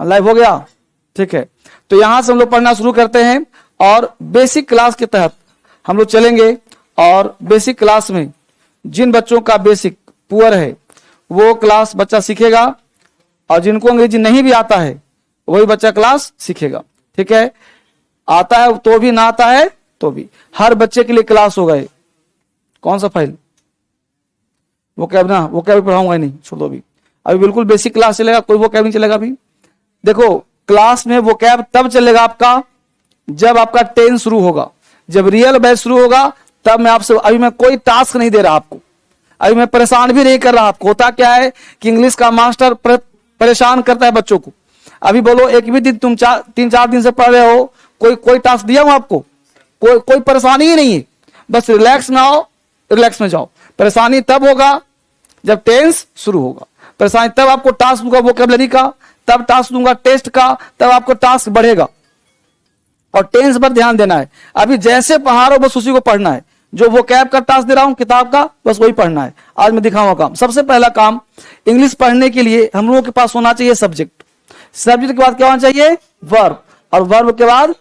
Live हो गया? ठीक है, तो यहां से हम लोग पढ़ना शुरू करते हैं और बेसिक क्लास के तहत हम लोग चलेंगे। और बेसिक क्लास में जिन बच्चों का बेसिक पुअर है वो क्लास बच्चा सीखेगा, और जिनको अंग्रेजी नहीं भी आता है वही बच्चा क्लास सीखेगा। ठीक है, आता है तो भी, ना आता है तो भी, हर बच्चे के लिए क्लास होगा। कौन सा फाइल? वो कैब ना, वो कैब पढ़ाऊंगा नहीं, छोड़ दो। अभी बिल्कुल बेसिक क्लास चलेगा, कोई वो कैब नहीं चलेगा। अभी देखो, क्लास में वो कैब तब चलेगा आपका जब आपका 10 शुरू होगा, जब रियल बैच शुरू होगा तब मैं आपसे, अभी मैं कोई टास्क नहीं दे रहा आपको, अभी मैं परेशान भी नहीं कर रहा आपको। होता क्या है कि इंग्लिश का मास्टर परेशान करता है बच्चों को। अभी बोलो एक भी दिन तुम 3-4 दिन से पढ़ रहे हो, कोई टास्क दिया हूं आपको? कोई परेशानी ही नहीं है। बस रिलैक्स में आओ, रिलैक्स में जाओ। परेशानी तब होगा जब टेंस शुरू होगा, परेशानी तब आपको टास्क दूंगा वोकैबुलरी का, तब टास्क दूंगा टेस्ट का, तब आपको टास्क बढ़ेगा। और टेंस पर ध्यान देना है। अभी जैसे पढ़ा रहा हो बस उसी को पढ़ना है। जो वो कैब का टास्क दे रहा हूं किताब का, बस वही पढ़ना है। आज मैं दिखाऊंगा काम। सबसे पहला काम, इंग्लिश पढ़ने के लिए हम लोगों के पास होना चाहिए सब्जेक्ट। सब्जेक्ट के बाद क्या होना चाहिए? वर्ब, और वर्ब के बाद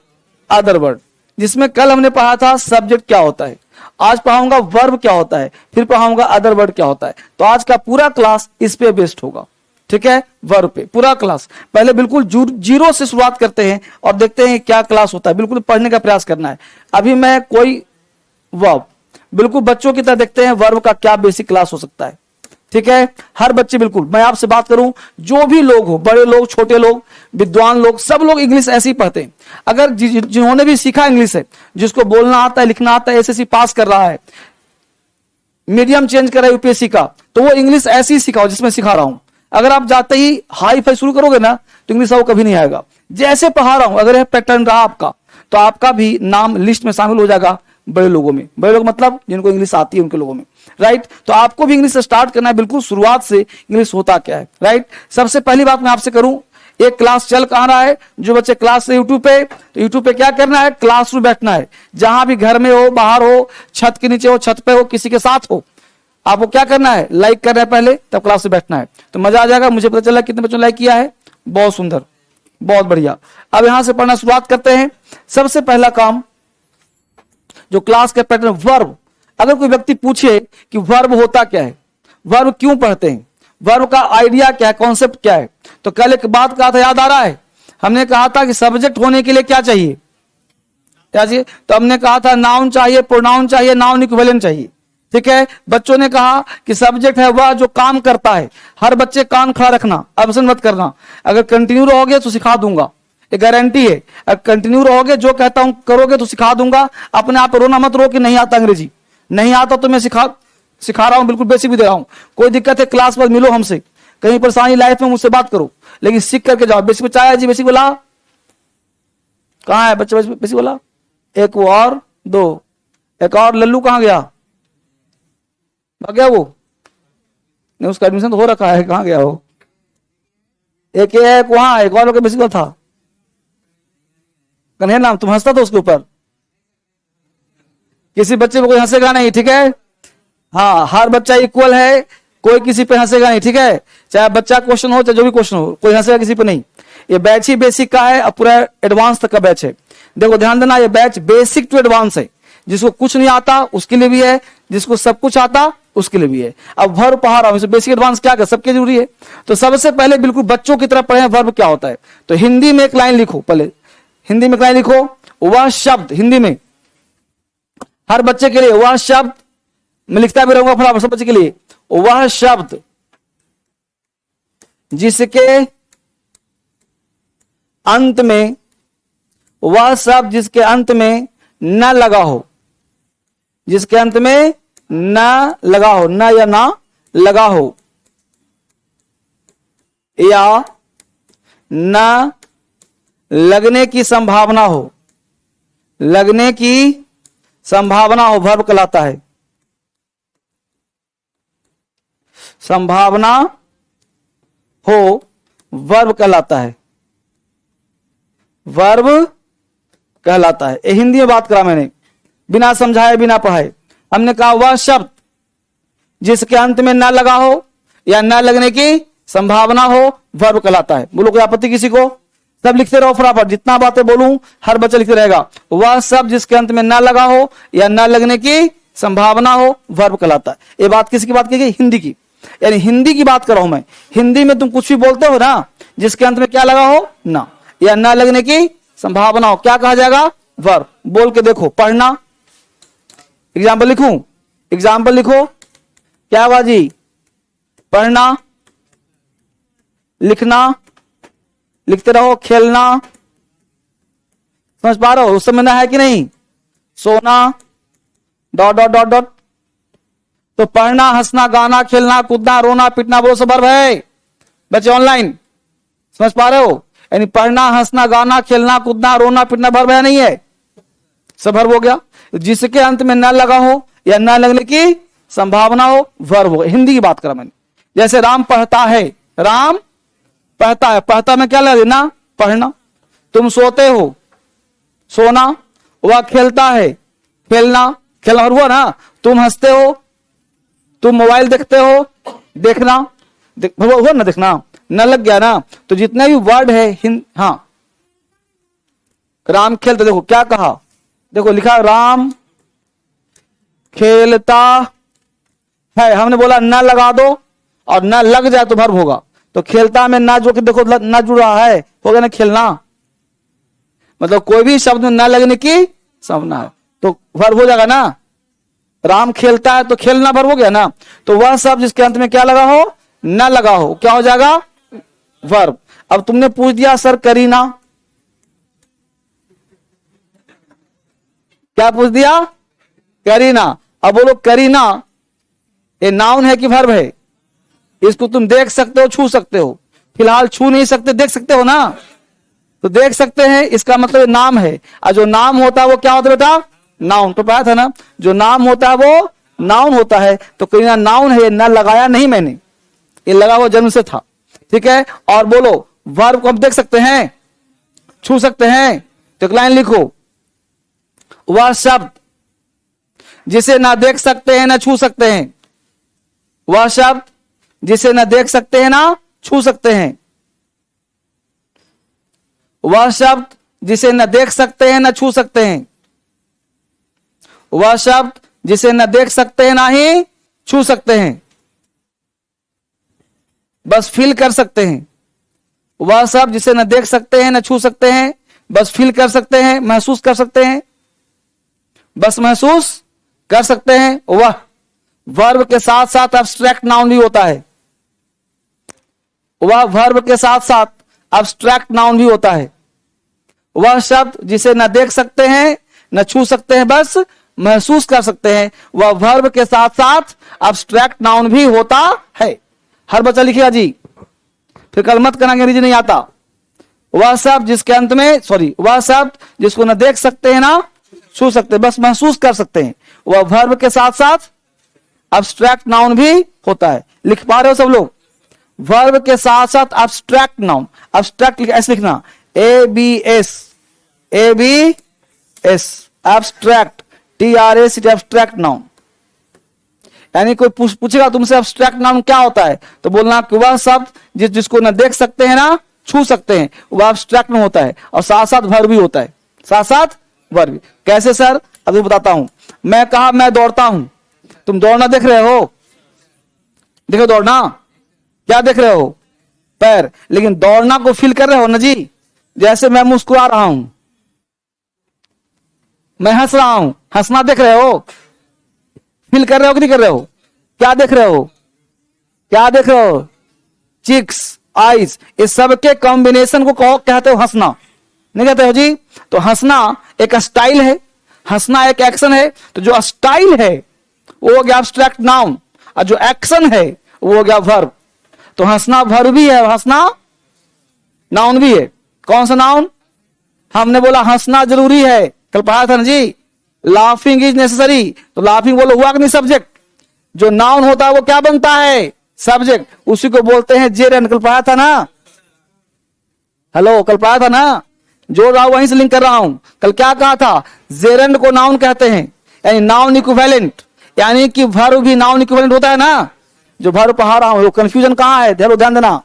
अदर वर्ड। जिसमें कल हमने पढ़ा था सब्जेक्ट क्या होता है, आज पढ़ाऊंगा वर्ब क्या होता है, फिर पढ़ाऊंगा अदर वर्ड क्या होता है। तो आज का पूरा क्लास इस पे बेस्ड होगा। ठीक है, वर्ब पे पूरा क्लास। पहले बिल्कुल जीरो से शुरुआत करते हैं और देखते हैं क्या क्लास होता है। बिल्कुल पढ़ने का प्रयास करना है। अभी मैं कोई वर्ब, बिल्कुल बच्चों की तरह देखते हैं वर्ब का क्या बेसिक क्लास हो सकता है। ठीक है, हर बच्चे, बिल्कुल मैं आपसे बात करूं, जो भी लोग हो, बड़े लोग, छोटे लोग, विद्वान लोग, सब लोग इंग्लिश ऐसे ही पढ़ते हैं। अगर जिन्होंने भी सीखा इंग्लिश है, जिसको बोलना आता है, लिखना आता है, एसएससी पास कर रहा है, मीडियम चेंज कर रहा है यूपीएससी का, तो वो इंग्लिश ऐसी ही सिखाओ जिसमें सिखा रहा हूं। अगर आप जाते ही हाई फाई शुरू करोगे ना तो इंग्लिश आपको कभी नहीं आएगा। जैसे पढ़ा रहा हूं, अगर यह पैटर्न रहा आपका तो आपका भी नाम लिस्ट में शामिल हो जाएगा बड़े लोगों में। बड़े लोग मतलब जिनको इंग्लिश आती है उनके लोगों में, राइट। तो आपको भी इंग्लिश स्टार्ट करना है, बिल्कुल शुरुआत से इंग्लिश होता क्या है, राइट। सबसे पहली बात मैं आपसे करूं, एक क्लास चल कहां रहा है? जो बच्चे क्लास से यूट्यूब पे, तो यूट्यूब पे क्या करना है? क्लास में बैठना है। जहां भी घर में हो, बाहर हो, छत के नीचे हो, छत पे हो, किसी के साथ हो, आपको क्या करना है? लाइक करना है पहले, तब क्लास में बैठना है। तो मजा आ जाएगा। मुझे पता चला कितने बच्चों ने लाइक किया है, बहुत सुंदर, बहुत बढ़िया। अब यहां से पढ़ना शुरुआत करते हैं। सबसे पहला काम जो क्लास के पैटर्न, वर्ब। अगर कोई व्यक्ति पूछे कि वर्ब होता क्या है, वर्ब क्यों पढ़ते हैं, वर्ब का आइडिया क्या है, कॉन्सेप्ट क्या है, तो कल एक बात कहा था, याद आ रहा है? हमने कहा था कि सब्जेक्ट होने के लिए क्या चाहिए, क्या चाहिए? तो हमने कहा था नाउन चाहिए, प्रोनाउन चाहिए, नाउन इक्विवेलेंट चाहिए। ठीक है, बच्चों ने कहा कि सब्जेक्ट है वह जो काम करता है। हर बच्चे कान खड़ा रखना, अब्सेंट मत करना। अगर कंटिन्यू रहोगे तो सिखा दूंगा, ये गारंटी है। अगर कंटिन्यू रहोगे, जो कहता हूं करोगे तो सिखा दूंगा। अपने आप रोना मत रो कि नहीं आता अंग्रेजी, नहीं आता तो मैं सिखा रहा हूं, बिल्कुल बेसिक भी दे रहा हूं। कोई दिक्कत है क्लास पर मिलो हमसे, कहीं परेशानी लाइफ में मुझसे बात करो, लेकिन सीख करके जाओ। बेसिक चाहे जी, बेसिक बोला कहां है बच्चे? बेसिक बोला एक वो और दो, एक और लल्लू कहां गया? भाग गया वो? नहीं, उसका एडमिशन तो हो रखा है, कहां गया वो? एक वहां, एक और बेसिक था, कन्हैया नाम, तुम हंसता था उसके ऊपर। किसी बच्चे पे कोई हंसेगा नहीं, ठीक है? हाँ, हर बच्चा इक्वल है, कोई किसी पे हंसेगा नहीं, ठीक है? चाहे बच्चा क्वेश्चन हो, चाहे जो भी क्वेश्चन हो, कोई हंसेगा किसी पे नहीं। ये बैच ही बेसिक का है और पूरा एडवांस तक का बैच है। देखो ध्यान देना, ये बैच बेसिक टू एडवांस है। जिसको कुछ नहीं आता उसके लिए भी है, जिसको सब कुछ आता उसके लिए भी है। अब वर्ब पढ़ा रहा हूं, बेसिक एडवांस क्या कर, सबके जरूरी है। तो सबसे पहले बिल्कुल बच्चों की तरह पढ़े वर्ब क्या होता है। तो हिंदी में एक लाइन लिखो, पहले हिंदी में एक लाइन लिखो, वह शब्द, हिंदी में हर बच्चे के लिए वह शब्द, मैं लिखता भी रहूंगा फटाफट सब बच्चे के लिए, वह शब्द जिसके अंत में, वह शब्द जिसके अंत में न लगा हो, जिसके अंत में न लगा हो, न या ना लगा हो, या न लगने की संभावना हो, लगने की संभावना हो, वर्ब कहलाता है। संभावना हो वर्ब कहलाता है, वर्ब कहलाता है। ये हिंदी में बात करा मैंने, बिना समझाए बिना पढ़ाए। हमने कहा वह शब्द जिसके अंत में ना लगा हो या ना लगने की संभावना हो वर्ब कहलाता है। बोलो कोई आपत्ति किसी को? सब लिखते रहो फटाफट, जितना बातें बोलूं हर बच्चा लिखते रहेगा। वह सब जिसके अंत में न लगा हो या न लगने की संभावना हो वर्ब कहलाता है। ये बात किसकी बात की गई? हिंदी की, यानी हिंदी की बात कर रहा हूं मैं। हिंदी में तुम कुछ भी बोलते हो ना, जिसके अंत में क्या लगा हो? ना, या न लगने की संभावना हो, क्या कहा जाएगा? वर्ब। बोल के देखो, पढ़ना, एग्जाम्पल लिखूं? एग्जाम्पल लिखो, क्या हुआ जी? पढ़ना, लिखना, लिखते रहो, खेलना, समझ पा रहे हो? उस समय ना है कि नहीं? सोना, डॉट डॉट डॉट डॉट। तो पढ़ना, हंसना, गाना, खेलना, कूदना, रोना, पिटना, बोलो सब वर्ब है बच्चे ऑनलाइन, समझ पा रहे हो? यानी पढ़ना, हंसना, गाना, खेलना, कूदना, रोना, पिटना वर्ब है नहीं है? सब वर्ब हो गया। जिसके अंत में न लगा हो या न लगने की संभावना हो वर्ब हो। हिंदी की बात करा मैंने। जैसे राम पढ़ता है, राम पढ़ता है, पढ़ता में क्या लगे? ना, पढ़ना। तुम सोते हो, सोना। वह खेलता है, खेलना, खेलना हुआ ना। तुम हंसते हो, तुम मोबाइल देखते हो, देखना, हुआ ना, देखना, न लग गया ना। तो जितने भी वर्ड है हाँ, राम खेलते, देखो क्या कहा, देखो लिखा राम खेलता है। हमने बोला न लगा दो और न लग जाए तो वर्ब होगा। तो खेलता में ना, जो कि देखो ना जुड़ रहा है, हो गया ना खेलना। मतलब कोई भी शब्द में ना लगने की संभावना है तो वर्ब हो जाएगा ना। राम खेलता है तो खेलना वर्ब हो गया ना। तो वह शब्द जिसके अंत में क्या लगा हो? ना लगा हो, क्या हो जाएगा? वर्ब। अब तुमने पूछ दिया सर करीना, क्या पूछ दिया? करीना। अब बोलो करीना ये नाउन है कि वर्ब है? इसको तुम देख सकते हो, छू सकते हो। फिलहाल छू नहीं सकते, देख सकते हो ना। तो देख सकते हैं, इसका मतलब नाम है। और जो नाम होता है वो क्या होता है बेटा? नाउन। तो पता था ना, जो नाम होता है वो नाउन होता है। तो करीना नाउन है, ना लगाया नहीं मैंने, ये लगा हुआ जन्म से था। ठीक है। और बोलो वर्ब को हम देख सकते हैं, छू सकते हैं। तो एक लाइन लिखो, वह शब्द जिसे ना देख सकते हैं ना छू सकते हैं। वह शब्द जिसे ना देख सकते हैं ना छू सकते हैं। वह शब्द जिसे न देख सकते हैं ना छू सकते हैं। वह शब्द जिसे न देख सकते हैं ना ही छू सकते हैं, बस फील कर सकते हैं। वह शब्द जिसे न देख सकते हैं ना छू सकते हैं, बस फील कर सकते हैं, महसूस कर सकते हैं, बस महसूस कर सकते हैं। वह वर्ब के साथ साथ एब्स्ट्रैक्ट नाउन भी होता है। वह वर्ब के साथ साथ एब्स्ट्रैक्ट नाउन भी होता है। वह शब्द जिसे न देख सकते हैं न छू सकते हैं, बस महसूस कर सकते हैं, वह वर्ब के साथ साथ एब्स्ट्रैक्ट नाउन भी होता है। हर बच्चा लिखेगा जी, फिर कल मत करना अंग्रेजी नहीं आता। वह शब्द जिसके अंत में वह शब्द जिसको न देख सकते हैं ना छू सकते, बस महसूस कर सकते हैं, वह वर्ब के साथ साथ एब्स्ट्रैक्ट नाउन भी होता है। लिख पा रहे हो सब लोग? वर्ब के साथ साथ एब्स्ट्रैक्ट नाउन। एब्स्ट्रैक्ट ऐसे लिखना, ABS abstract, TRACT abstract noun. यानी कोई पूछेगा तुमसे एब्स्ट्रैक्ट नाउन क्या होता है, तो बोलना कि वह शब्द जिसको न देख सकते हैं ना छू सकते हैं, वह एब्स्ट्रैक्ट नाउन होता है और साथ साथ वर्ब भी होता है। साथ साथ वर्ब। कैसे सर? अभी बताता हूं। मैं कहा मैं दौड़ता हूं, तुम दौड़ना देख रहे हो, देखो दौड़ना, क्या देख रहे हो? पैर। लेकिन दौड़ना को फील कर रहे हो ना जी। जैसे मैं मुस्कुरा रहा हूं, मैं हंस रहा हूं, हंसना देख रहे हो, फील कर रहे हो कि नहीं कर रहे हो? क्या देख रहे हो? क्या देख रहे हो? चिक्स, आईज, इस सब के कॉम्बिनेशन को कहते हो हंसना, नहीं कहते हो जी? तो हंसना एक स्टाइल है, हंसना एक एक्शन है। तो जो स्टाइल है वो हो गया एब्स्ट्रैक्ट नाउन, और जो एक्शन है वो हो गया वर्ब। तो हंसना वर्ब भी है, हंसना नाउन भी है। कौन सा नाउन? हमने बोला हंसना जरूरी है, कल पढ़ा था ना जी, लाफिंग इज नेसेसरी। तो लाफिंग बोलो हुआ कि नहीं सब्जेक्ट? जो नाउन होता है वो क्या बनता है? सब्जेक्ट। उसी को बोलते हैं जेरन, कल पढ़ा था ना। हेलो, कल पढ़ा था ना। जो रहा वहीं से लिंक कर रहा हूं। कल क्या कहा था? जेरंड को नाउन कहते हैं, यानी नाउन इक्विवेलेंट, यानी कि वर्ब भी नाउन इक्विवेलेंट होता है ना। जो वर्ब पढ़ा रहा हूं, कंफ्यूजन कहां है, ध्यान देना।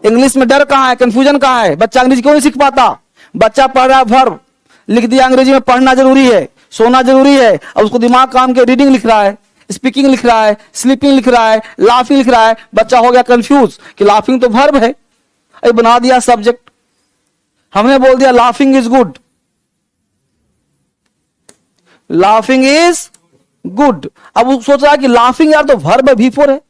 इंग्लिश में डर कहां है, कंफ्यूजन कहां है, बच्चा अंग्रेजी क्यों नहीं सीख पाता। बच्चा पढ़ रहा है वर्ब, लिख दिया अंग्रेजी में, पढ़ना जरूरी है, सोना जरूरी है, और उसको दिमाग काम के रीडिंग लिख रहा है, स्पीकिंग लिख रहा है, स्लीपिंग लिख रहा है, लाफिंग लिख रहा है। बच्चा हो गया कंफ्यूज कि लाफिंग तो वर्ब है, अरे बना दिया सब्जेक्ट। हमने बोल दिया laughing is good, laughing is good. अब वो सोच रहा है कि लाफिंग यार तो वर्ब है, V4 है,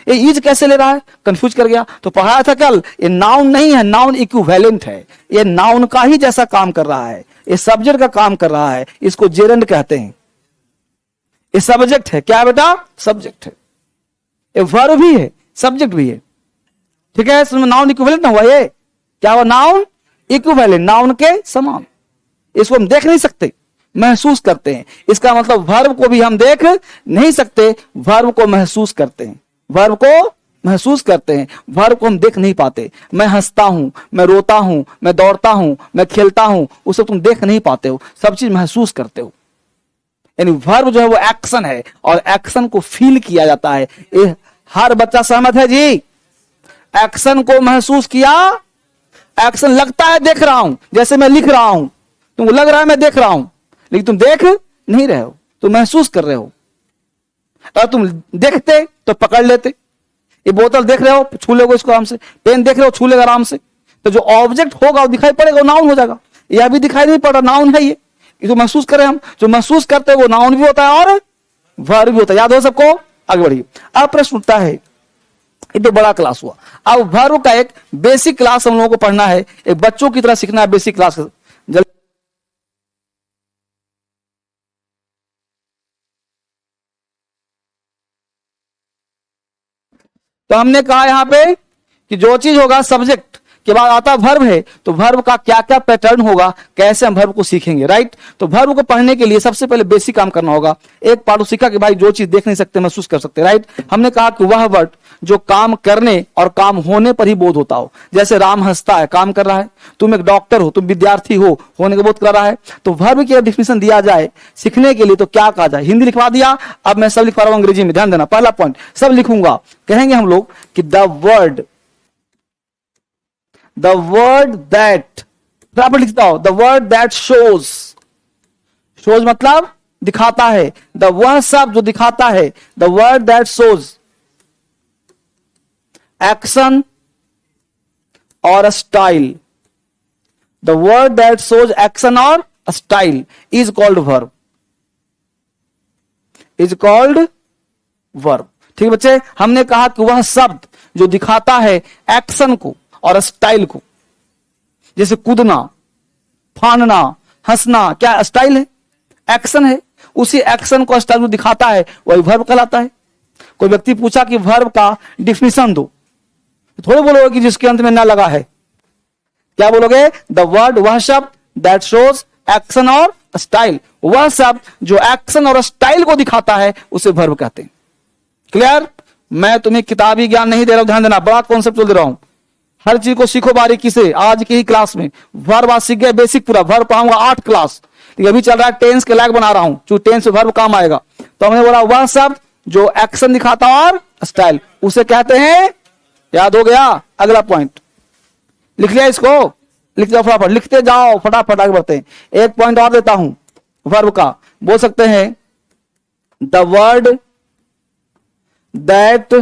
ये इज कैसे ले रहा है, कंफ्यूज कर गया। तो पढ़ाया था कल, ये नाउन नहीं है, नाउन इक्विवेलेंट है, ये नाउन का ही जैसा काम कर रहा है, ये सब्जेक्ट का काम कर रहा है, इसको जेरेंड कहते हैं। ये सब्जेक्ट है, क्या बेटा, सब्जेक्ट है, ये वर्ब भी है, सब्जेक्ट भी है, ठीक है। इसमें नाउन इक्विवेलेंट ना हुआ, ये क्या हुआ, नाउन इक्विवेलेंट, नाउन के समान। इसको हम देख नहीं सकते, महसूस करते हैं। इसका मतलब वर्ब को भी हम देख नहीं सकते, वर्ब को महसूस करते हैं, वर्ब को महसूस करते हैं, वर्ब को हम देख नहीं पाते। मैं हंसता हूं, मैं रोता हूं, मैं दौड़ता हूं, मैं खेलता हूं, उसे तुम देख नहीं पाते हो, सब चीज महसूस करते हो। यानी वर्ब जो है वो एक्शन है, और एक्शन को फील किया जाता है। हर बच्चा सहमत है जी, एक्शन को महसूस किया, एक्शन लगता है देख रहा हूं, जैसे मैं लिख रहा हूं, तुमको लग रहा है मैं देख रहा हूं, लेकिन तुम देख नहीं रहे हो, तुम महसूस कर रहे हो। अगर तुम देखते तो पकड़ लेते, ये बोतल देख रहे हो, छू लोगे इसको आराम से, पेन देख रहे हो, छू लेगा आराम से, तो जो ऑब्जेक्ट होगा वो दिखाई पड़ेगा, वो नाउन हो जाएगा। यह भी दिखाई नहीं पड़ रहा, नाउन है ये तो महसूस करें हम, जो महसूस करते हैं वो नाउन भी होता है और वर्ब भी होता है। याद हो सबको, आगे बढ़िए। अब प्रश्न उठता है, ये तो बड़ा क्लास हुआ, अब वर्ब का एक बेसिक क्लास हम लोगों को पढ़ना है, एक बच्चों की तरह सीखना है बेसिक क्लास। तो हमने कहा यहां पे कि जो चीज होगा सब्जेक्ट के बाद आता वर्ब है, तो वर्ब का क्या क्या पैटर्न होगा, कैसे हम वर्ब को सीखेंगे, राइट। तो वर्ब को पढ़ने के लिए सबसे पहले बेसिक काम करना होगा। एक पार्ट सीखा कि भाई जो चीज देख नहीं सकते महसूस कर सकते, राइट। हमने कहा कि वह वर्ड जो काम करने और काम होने पर ही बोध होता हो, जैसे राम हंसता है, काम कर रहा है। तुम एक डॉक्टर हो, तुम विद्यार्थी हो, होने का बोध कर रहा है। तो वर्ब की डिफिनेशन दिया जाए सीखने के लिए तो क्या कहा जाए, हिंदी लिखवा दिया, अब मैं सब लिखवा रहा हूं अंग्रेजी में, ध्यान देना। पहला पॉइंट सब लिखूंगा, कहेंगे हम लोग कि the word that, बराबर लिखता हो, the word that shows, shows मतलब दिखाता है, वह शब्द जो दिखाता है, the word that shows action or a style, the word that shows action or a style is called verb, is called verb। ठीक बच्चे, हमने कहा कि वह शब्द जो दिखाता है एक्शन को और स्टाइल को, जैसे कूदना, फानना, हंसना, क्या स्टाइल है, एक्शन है, उसी एक्शन को स्टाइल को दिखाता है, वही वर्ब कहलाता है। कोई व्यक्ति पूछा कि वर्ब का डिफिनेशन दो, थोड़े बोलोगे कि जिसके अंत में ना लगा है, क्या बोलोगे, द वर्ड वह शब्द दैट शोज एक्शन और स्टाइल, वह शब्द जो एक्शन और स्टाइल को दिखाता है उसे वर्ब कहते हैं। क्लियर। मैं तुम्हें किताबी ज्ञान नहीं दे रहा हूं, ध्यान देना, बड़ा कॉन्सेप्ट दे रहा हूं, हर चीज को सीखो बारीकी से। आज की ही क्लास में वर्ब आज सीख गए बेसिक, पूरा वर्ब पढ़ाऊंगा 8 क्लास, अभी चल रहा है टेंस के लायक बना रहा हूं, क्योंकि टेंस से वर्ब काम आएगा। तो हमने बोला वह शब्द जो एक्शन दिखाता और स्टाइल, उसे कहते हैं, याद हो गया। अगला पॉइंट लिख लिया, इसको लिख जाओ फटाफट, लिखते जाओ फटाफट, आगे बढ़ते हैं। एक पॉइंट और देता हूं वर्ब का, बोल सकते हैं the word that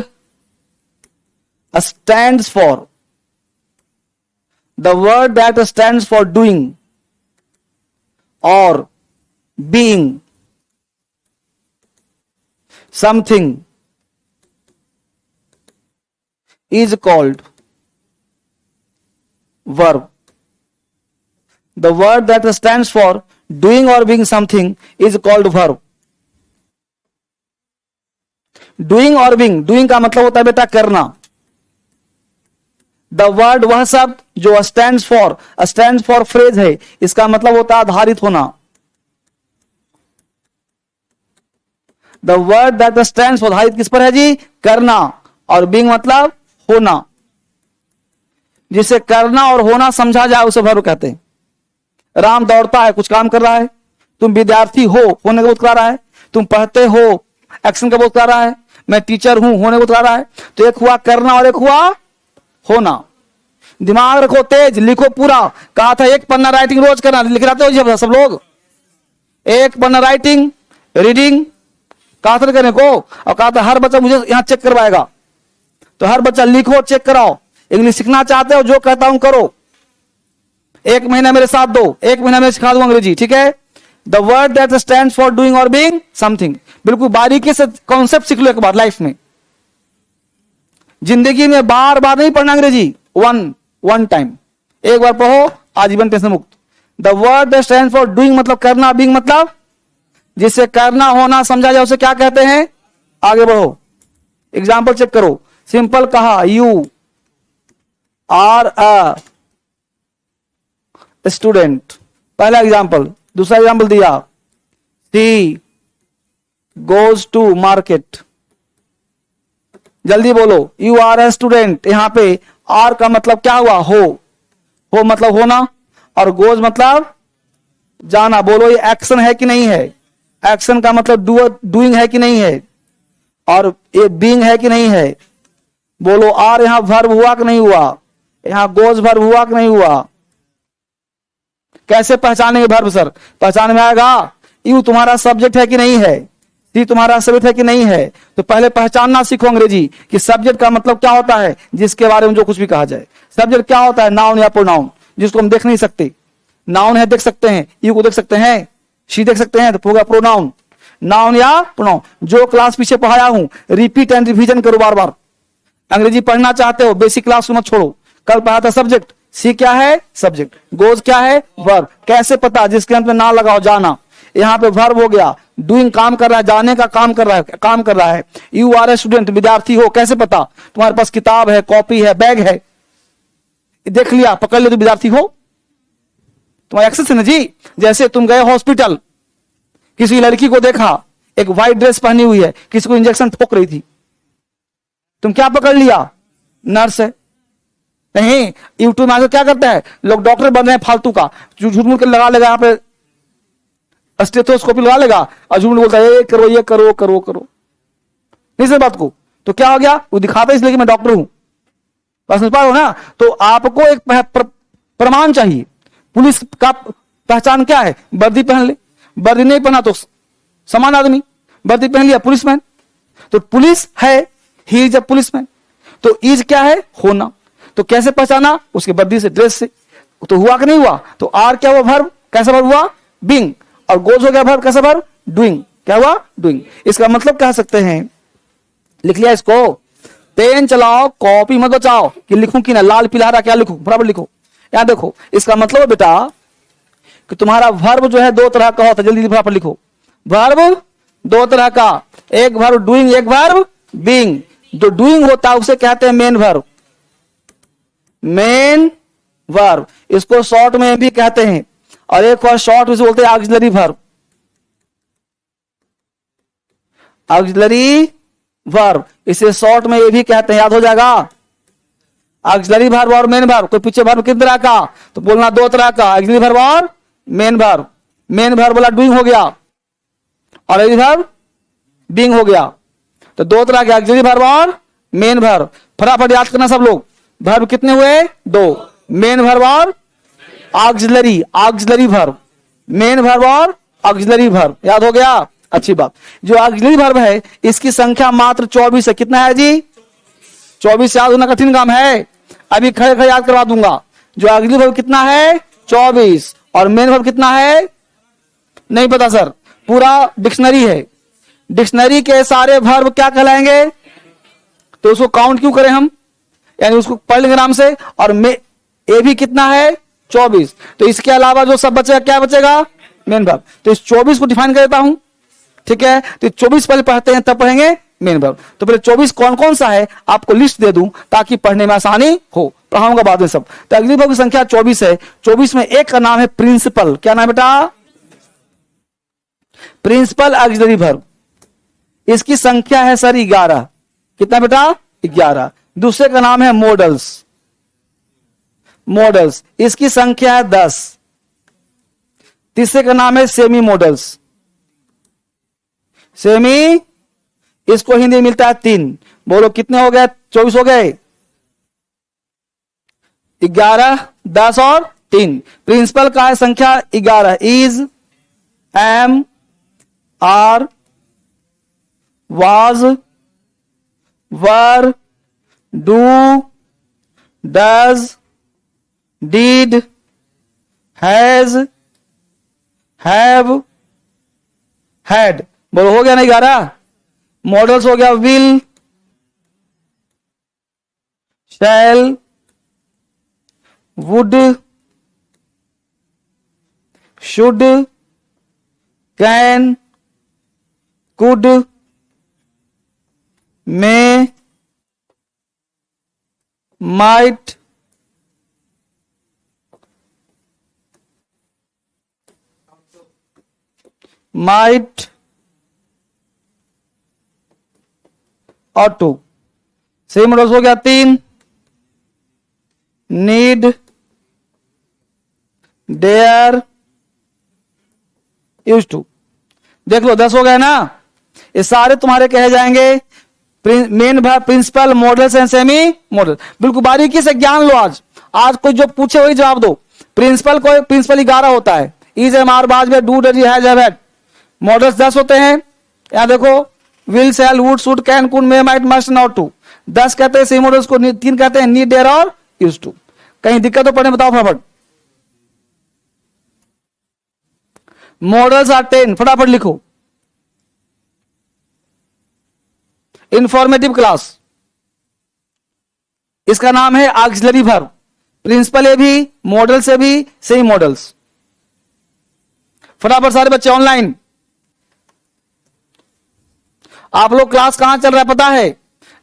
stands for, the word that stands for doing or being something is called verb. The word that stands for doing or being something is called verb. Doing और Bing, doing का मतलब होता है बेटा करना, the word वह शब्द जो स्टैंड्स फॉर फ्रेज है, इसका मतलब होता है आधारित होना। The word that stands for, आधारित किस पर है जी, करना, और बिंग मतलब होना। जिसे करना और होना समझा जाए उसे वर्ब कहते हैं। राम दौड़ता है, कुछ काम कर रहा है। तुम विद्यार्थी हो, होने का बोध करा रहा है। तुम पढ़ते हो, एक्शन का बोध करा रहा है। मैं टीचर हूं, होने को बता रहा है। तो एक हुआ करना और एक हुआ होना। दिमाग रखो तेज, लिखो पूरा। कहा था एक पन्ना राइटिंग रोज करना, लिख रहे हो सब लोग। एक पन्ना राइटिंग, रीडिंग कहा था करने को, और कहा था हर बच्चा मुझे यहां चेक करवाएगा। तो हर बच्चा लिखो, चेक कराओ। इंग्लिश सीखना चाहते हो, जो कहता हूं करो। एक महीना मेरे साथ दो, एक महीना में सिखा दूंगा अंग्रेजी, ठीक है। The word that stands for doing और बीइंग समथिंग, बिल्कुल बारीकी से कॉन्सेप्ट सीख लो एक बार लाइफ में। जिंदगी में बार बार नहीं पढ़ना अंग्रेजी, वन टाइम, एक बार पढ़ो, आजीवन टेंशन मुक्त। The word that stands for doing मतलब करना, बीइंग मतलब जिससे करना होना समझा जाए उसे क्या कहते हैं। आगे बढ़ो, एग्जाम्पल चेक करो। सिंपल कहा, यू आर अ स्टूडेंट, पहला एग्जाम्पल। दूसरा एग्जाम्पल दिया, सी गोज टू मार्केट। जल्दी बोलो, यू आर अ स्टूडेंट। यहां पे आर का मतलब क्या हुआ, हो मतलब होना, और गोज मतलब जाना। बोलो ये एक्शन है कि नहीं है। एक्शन का मतलब डूइंग है कि नहीं है, और ये बीइंग है कि नहीं है। बोलो आर यहां वर्ब हुआ कि नहीं हुआ, यहां गोज वर्ब हुआ कि नहीं हुआ। कैसे पहचानेंगे वर्ब सर, पहचान में आएगा। यू तुम्हारा सब्जेक्ट है कि नहीं है, सी तुम्हारा सब्जेक्ट है कि नहीं है। तो पहले पहचानना सीखो अंग्रेजी कि सब्जेक्ट का मतलब क्या होता है, जिसके बारे में जो कुछ भी कहा जाए। सब्जेक्ट क्या होता है, नाउन या प्रोनाउन, जिसको हम देख नहीं सकते। नाउन है देख सकते हैं, यू को देख सकते हैं, शी देख सकते हैं, तो होगा प्रोनाउन। नाउन या प्रोनाउन, जो क्लास पीछे पढ़ाया हूं रिपीट एंड रिवीजन करो बार बार। अंग्रेजी पढ़ना चाहते हो, बेसिक क्लास को मत छोड़ो। कल पढ़ा था सब्जेक्ट, सी क्या है सब्जेक्ट, गोज क्या है वर्ब। कैसे पता, जिसके अंत में ना लगाओ, जाना। यहां पे वर्ब हो गया, डूइंग काम कर रहा है, जाने का काम कर रहा है। यू आर ए स्टूडेंट, विद्यार्थी हो। कैसे पता, तुम्हारे पास किताब है, कॉपी है, बैग है, देख लिया, पकड़ लिया तो विद्यार्थी हो। तुम्हारा एक्सेस है ना जी। जैसे तुम गए हॉस्पिटल, किसी लड़की को देखा, एक व्हाइट ड्रेस पहनी हुई है, किसी को इंजेक्शन ठोक रही थी, तुम क्या पकड़ लिया, नर्स है। नहीं, यूट्यूब में क्या करता है लोग, डॉक्टर बन रहे हैं फालतू का, झूठ मूठ के लगा लेगा, यहाँ पे स्टेथोस्कोपी लगा लेगा और झूठ बोलता है ये करो, ये करो, करो करो। नहीं सर बात को, तो क्या हो गया, वो दिखाता है इसलिए कि मैं डॉक्टर हूं। बस समझ पा रहे हो ना। तो आपको एक प्रमाण चाहिए। पुलिस का पहचान क्या है, वर्दी पहन ले। वर्दी नहीं पहना तो समान आदमी, वर्दी पहन लिया पुलिसमैन। तो पुलिस है, ही इज अ पुलिसमैन। तो इज क्या है, होना। तो कैसे पहचाना, उसके वर्दी से, ड्रेस से। तो हुआ कि नहीं हुआ। तो आर क्या हुआ, वर्ब। कैसा वर्ब हुआ, बीइंग। और गोज हो गया वर्ब, कैसा वर्ब, डूइंग। क्या हुआ, डूइंग। इसका मतलब कह सकते हैं, लिख लिया इसको। पेन चलाओ, कॉपी मत बचाओ कि लिखूं कि ना, लाल पीला हरा क्या लिखूं, बराबर लिखो। यहां देखो, इसका मतलब बेटा कि तुम्हारा वर्ब जो है दो तरह का होता है। जल्दी बराबर लिखो। वर्ब दो तरह का, एक वर्ब डूइंग, एक वर्ब बीइंग। जो डूइंग होता है उसे कहते हैं मेन वर्ब, मेन वर्ब। इसको शॉर्ट में भी कहते हैं, और एक और शॉर्ट में बोलते हैं ऑक्सिलरी वर्ब। ऑक्सिलरी वर्ब, इसे शॉर्ट में ये भी कहते हैं, याद हो जाएगा। ऑक्सिलरी वर्ब और मेन वर्ब। कोई पीछे वर्ब किस तरह का, तो बोलना दो तरह का, ऑक्सिलरी वर्ब और मेन वर्ब। मेन वर्ब बोला डूइंग हो गया, और ऑक्सिलरी वर्ब बीइंग हो गया। तो दो तरह के ऑक्सिलरी वर्ब और मेन वर्ब। फटाफट याद करना सब लोग। वर्ब कितने हुए, दो, मेन वर्ब और auxiliary. Auxiliary verb, main verb और ऑक्सिलरी वर्ब। याद हो गया, अच्छी बात। जो ऑक्सिलरी वर्ब है इसकी संख्या मात्र 24 है। कितना है जी, 24। याद होना कठिन काम है, अभी खड़े खड़े याद करवा दूंगा। जो ऑक्सिलरी वर्ब कितना है, 24, और मेन वर्ब कितना है, नहीं पता सर, पूरा डिक्शनरी है। डिक्शनरी के सारे वर्ब क्या कहलाएंगे, तो उसको काउंट क्यों करें हम, यानी उसको पढ़ लेंगे आराम से। और ए भी कितना है, 24। तो इसके अलावा जो सब बचेगा, क्या बचेगा, मेन वर्ब। तो इस 24 को डिफाइन कर देता हूं, ठीक है। तो 24 पहले पढ़ते हैं, तब पढ़ेंगे मेन वर्ब। तो पहले 24 कौन कौन सा है आपको लिस्ट दे दूं, ताकि पढ़ने में आसानी हो, पढ़ाऊंगा बाद में सब। तो अगली वर्ब की संख्या 24 है। 24 में एक का नाम है प्रिंसिपल। क्या नाम बेटा, प्रिंसिपल ऑक्सिलरी वर्ब। इसकी संख्या है सर 11। कितना बेटा, 11। दूसरे का नाम है मॉडल्स। मॉडल्स, इसकी संख्या है 10। तीसरे का नाम है सेमी मॉडल्स। सेमी इसको हिंदी में मिलता है 3। बोलो कितने हो गए? 24 हो गए। 11, 10 और 3। प्रिंसिपल का है संख्या 11। Is, am, are, was, were, do, does, did, has, have, had। बोलो हो गया ना 11? मॉडल्स हो गया will, shall, would, should, can, could, may, might, ought to. सही मॉडल्स हो गया 3। Need, dare, use to. देख लो 10 हो गए ना। ये सारे तुम्हारे कहे जाएंगे main verb, principal, modals and semi modal. बिल्कुल बारीकी से ज्ञान लो। आज कोई जो पूछे वही जवाब दो। प्रिंसिपल को प्रिंसिपल 11 होता है। Is, am, are, was, do, does, has, have, had. Modals 10 होते हैं। यहां देखो will, shall, would, should, can, could, may, might, must, ought to. 10 कहते हैं। सेमी मॉडल्स को 3 कहते हैं। नीड, डेयर और यूज टू। कहीं दिक्कत तो पढ़ने बताओ फटाफट। Modals are 10। फटाफट लिखो। इंफॉर्मेटिव क्लास, इसका नाम है ऑक्सिलरी वर्ब। प्रिंसिपल ए भी, मॉडल से भी, सेमी मॉडल्स। फटाफट सारे बच्चे ऑनलाइन। आप लोग क्लास कहां चल रहा है पता है?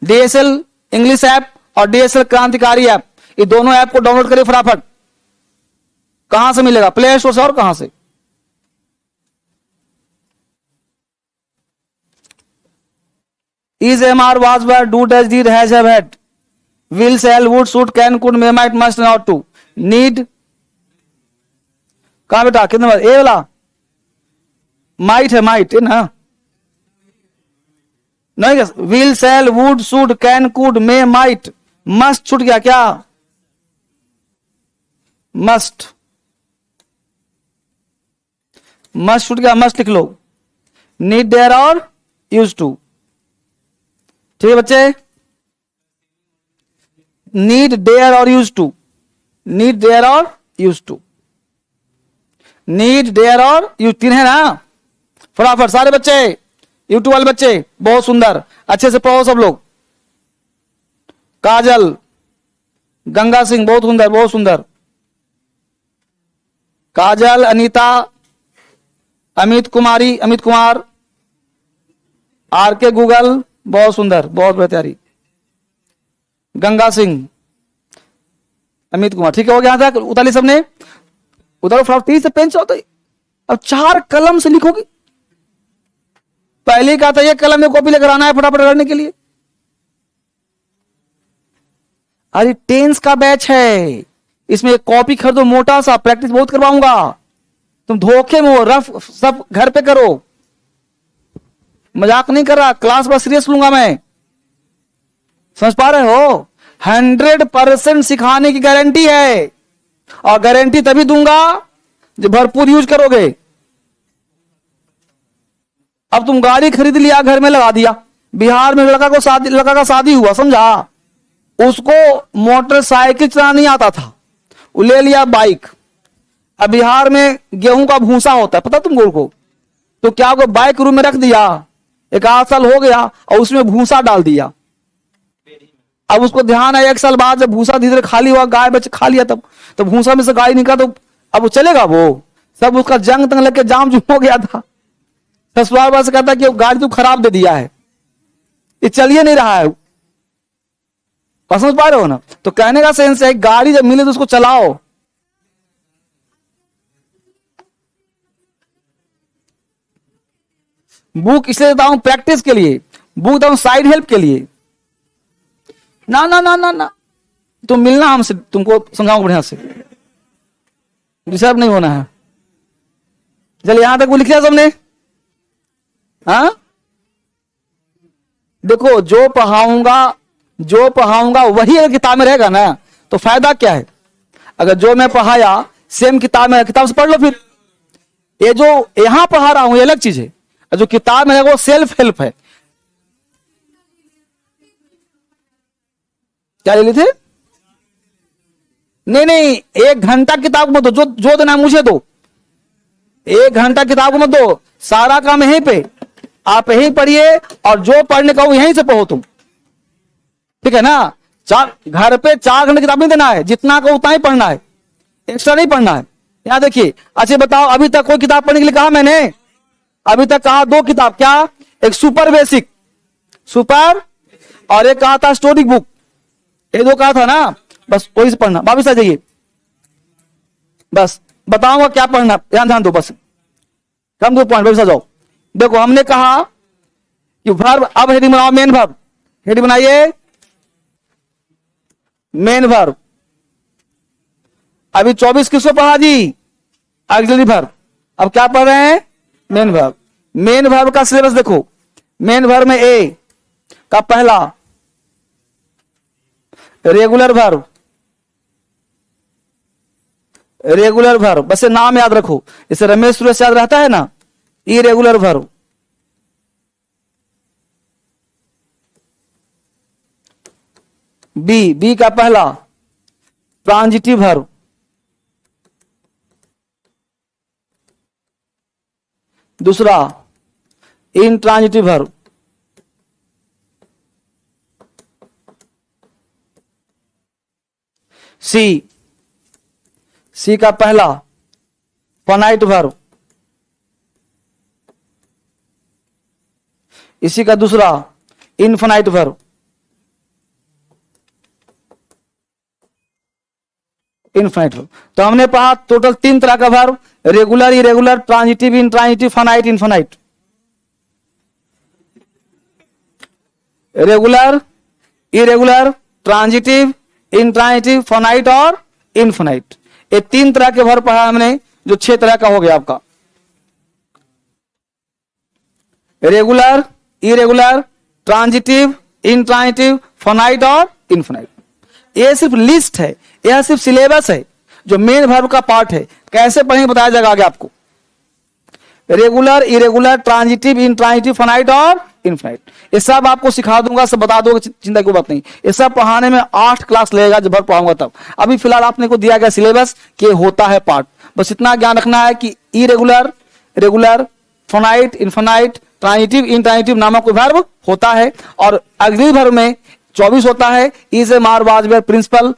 डीएसएल इंग्लिश ऐप और डीएसएल क्रांतिकारी ऐप। ये दोनों ऐप को डाउनलोड करिए फटाफट। कहां से मिलेगा? प्ले स्टोर से। और कहां से? Is, am, are, was, were, do, does, did, has, have, had, will, shall, would, should, can, could, may, might, must, ought to, need. कहां बेटा? कितने बार? ए वाला माइट है। माइट है ना? नहीं, will, shall, would, should, can, could, may, might, must छूट गया क्या? मस्ट, मस्ट छूट गया। मस्ट लिख लो। नीड, डेयर और यूज टू। ठीक है बच्चे? नीड, डेयर और यूज टू। नीड, डेयर और यूज टू। नीड, डेयर और यूज 3 है ना? फटाफट सारे बच्चे, यूट्यूब वाले बच्चे बहुत सुंदर, अच्छे से पढ़ो सब लोग। काजल, गंगा सिंह बहुत सुंदर, बहुत सुंदर। काजल, अनीता, अमित कुमारी, अमित कुमार, आर के गूगल बहुत सुंदर, बहुत बेहतरी। गंगा सिंह, अमित कुमार। ठीक है, हो गया यहां तक? उतारी सबने? उतारो फटाफट। 30 से पेन चलाओ। अब 4 कलम से लिखोगे। पहले कहा था ये कलम में कॉपी लेकर आना है फटाफट करने के लिए। अरे टेंस का बैच है, इसमें कॉपी खरीदो मोटा सा, प्रैक्टिस बहुत करवाऊंगा। तुम धोखे में हो, रफ सब घर पे करो। मजाक नहीं कर रहा, क्लास बस सीरियस लूंगा मैं। समझ पा रहे हो? 100% सिखाने की गारंटी है, और गारंटी तभी दूंगा जब भरपूर यूज करोगे। अब तुम गाड़ी खरीद लिया, घर में लगा दिया। बिहार में लड़का का शादी हुआ, समझा? उसको मोटरसाइकिल चलाना नहीं आता था, वो ले लिया बाइक। अब बिहार में गेहूं का भूसा होता है, पता तुम को? तो क्या वो बाइक रूम में रख दिया, 1 साल हो गया और उसमें भूसा डाल दिया। अब उसको ध्यान है 1 साल बाद जब भूसा धीरे धीरे खाली हुआ, गाय बच्चे खा लिया, तब भूसा में से गाय निकला, तो अब वो चलेगा? वो सब उसका जंग तंग लेके जाम जुम हो गया था। ससुराल वाले से कहता कि गाड़ी तो खराब दे दिया है, ये चलिए नहीं रहा है। समझ पा रहे हो ना? तो कहने का सेंस है गाड़ी जब मिले तो उसको चलाओ। बुक इसलिए देता हूं प्रैक्टिस के लिए, बुक देता हूं साइड हेल्प के लिए। ना ना ना ना ना, तुम मिलना हमसे, तुमको समझाऊंगा बढ़िया से। डिस्टर्ब नहीं होना है। चलिए यहां तक वो लिख लिया सबने? हाँ, देखो जो पढ़ाऊंगा वही अगर किताब में रहेगा ना तो फायदा क्या है। अगर जो मैं पढ़ाया सेम किताब में, किताब से पढ़ लो फिर। ये जो यहां पढ़ा रहा हूं ये अलग चीज है, जो किताब में रहेगा वो सेल्फ हेल्प है। क्या ले थे? नहीं, 1 घंटा किताब को मत दो, जो देना मुझे दो। 1 घंटा किताब को मत दो, सारा काम यहीं पे, आप यहीं पढ़िए और जो पढ़ने का वो यहीं से पढ़ो तुम, ठीक है ना। घर पे 4 घंटे किताब नहीं देना है, जितना का उतना ही पढ़ना है, एक्स्ट्रा नहीं पढ़ना है। यहां देखिए, अच्छा बताओ अभी तक कोई किताब पढ़ने के लिए कहा मैंने? अभी तक कहा 2 किताब, क्या? एक सुपर बेसिक सुपर और एक कहा था स्टोरी बुक, ये 2 कहा था ना, बस वही से पढ़ना। वापिस आ जाइए, बस बताऊंगा क्या पढ़ना, ध्यान दो बस, कम 2 पॉइंट। वापिस आ जाओ। देखो हमने कहा कि वर्ब, अब हेडिंग बनाओ मेन वर्ब, हेडिंग बनाइए मेन वर्ब। अभी 24 किसको पढ़ा जी? Auxiliary verb. अब क्या पढ़ रहे हैं? Main verb. मेन वर्ब का सिलेबस देखो, मेन वर्ब में ए का पहला रेगुलर वर्ब, रेगुलर वर्ब, बस ये नाम याद रखो, इसे रमेश सुरेश याद रहता है ना, इरेगुलर वर्ब। बी का पहला ट्रांजिटिव वर्ब, दूसरा इंट्रांजिटिव वर्ब, सी का पहला फाइनाइट वर्ब, इसी का दूसरा इनफाइनाइट वर्ब, इनफाइनाइट वर्ब। तो हमने पढ़ा टोटल 3 तरह का verb, regular, irregular, transitive, intransitive, finite, infinite. Regular, irregular, transitive, intransitive, finite और इनफाइनाइट, ये 3 तरह के वर्ब पढ़ा हमने, जो 6 तरह का हो गया आपका। Regular, irregular, transitive, intransitive, finite और इनफाइनाइट। ये सिर्फ लिस्ट है, यह सिर्फ सिलेबस है, जो मेन वर्ब का पार्ट है। कैसे पढ़ेंगे बताया जाएगा आगे आपको। Regular, irregular, transitive, intransitive, finite और इनफाइनाइट, ये सब आपको सिखा दूंगा, सब बता दूंगा, चिंता की बात नहीं। ये सब पढ़ाने में 8 क्लास लगेगा, जब भर पढ़ाऊंगा तब। अभी फिलहाल आपने को दिया गया सिलेबस कि होता है पार्ट, बस इतना ज्ञान रखना है कि irregular, regular, finite, infinite, transitive, intransitive नामक कोई वर्ब होता है, और अगली वर्ब में 24 होता है। इज ए मार वाज वेयर प्रिंसिपल,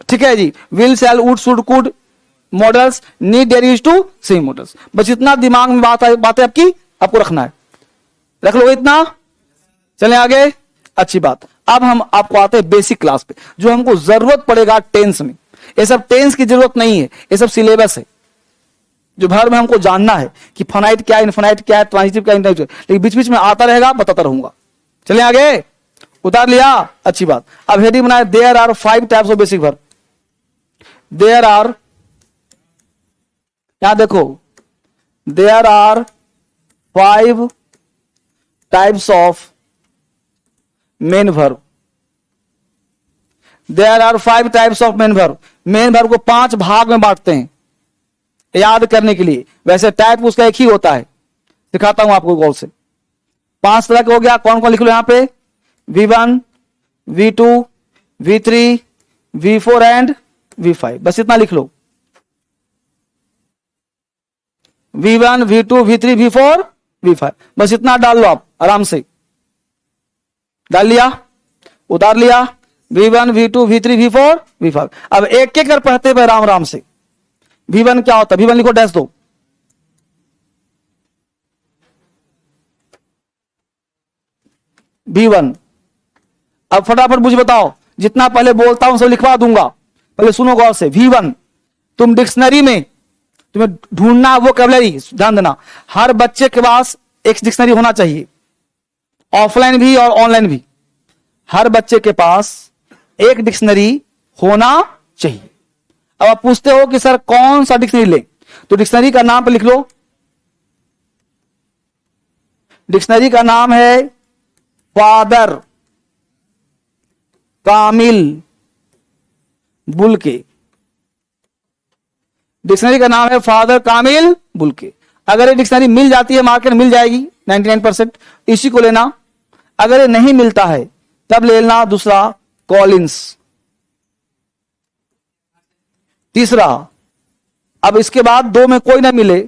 ठीक है जी, will shall would should could, models, need dare use to same models. बस इतना दिमाग में बातें आपको रखना है, रख लो इतना। चलें आगे, अच्छी बात। अब हम आपको आते हैं बेसिक क्लास पे, जो हमको जरूरत पड़ेगा टेंस में। ये सब टेंस की जरूरत नहीं है, ये सब सिलेबस है, जो भर में हमको जानना है कि फाइनाइट क्या है, इनफाइनाइट क्या है, ट्रांजिटिव क्या है, इंट्रांजिटिव, लेकिन बीच बीच में आता रहेगा, बताता रहूंगा। चलें आगे, उतार लिया, अच्छी बात। अब हेडिंग बनाए, there are 5 types of basic verb. There are, यहां देखो, there are 5 types of main verb. There are 5 types of main verb. Main verb को 5 भाग में बांटते हैं याद करने के लिए, वैसे टाइप उसका एक ही होता है, दिखाता हूं आपको गौर से। 5 तरह के हो गया, कौन कौन लिख लो यहां पे? V1, V2, V3, V4 and V5, बस इतना लिख लो। V1, V2, V3, V4, V5, बस इतना डाल लो आप आराम से। डाल लिया, उतार लिया, V1, V2, V3, V4, V5। अब एक एक कर पढ़ते हुए राम राम से। V1 क्या होता है? V1 लिखो, डैश दो। V1, अब फटाफट मुझे बताओ, जितना पहले बोलता हूं सब लिखवा दूंगा, पहले सुनो गौर से। V1, तुम डिक्शनरी में तुम्हें ढूंढना वोकैबुलरी, ध्यान देना, हर बच्चे के पास एक डिक्शनरी होना चाहिए, ऑफलाइन भी और ऑनलाइन भी। हर बच्चे के पास एक डिक्शनरी होना चाहिए। अब आप पूछते हो कि सर कौन सा डिक्शनरी ले, तो डिक्शनरी का नाम पे लिख लो। डिक्शनरी का नाम है फादर कामिल बुल्के। डिक्शनरी का नाम है फादर कामिल बुल्के। अगर ये डिक्शनरी मिल जाती है, मार्केट मिल जाएगी 99%, इसी को लेना। अगर ये नहीं मिलता है तब ले लेना दूसरा कॉलिंस। तीसरा, अब इसके बाद दो में कोई ना मिले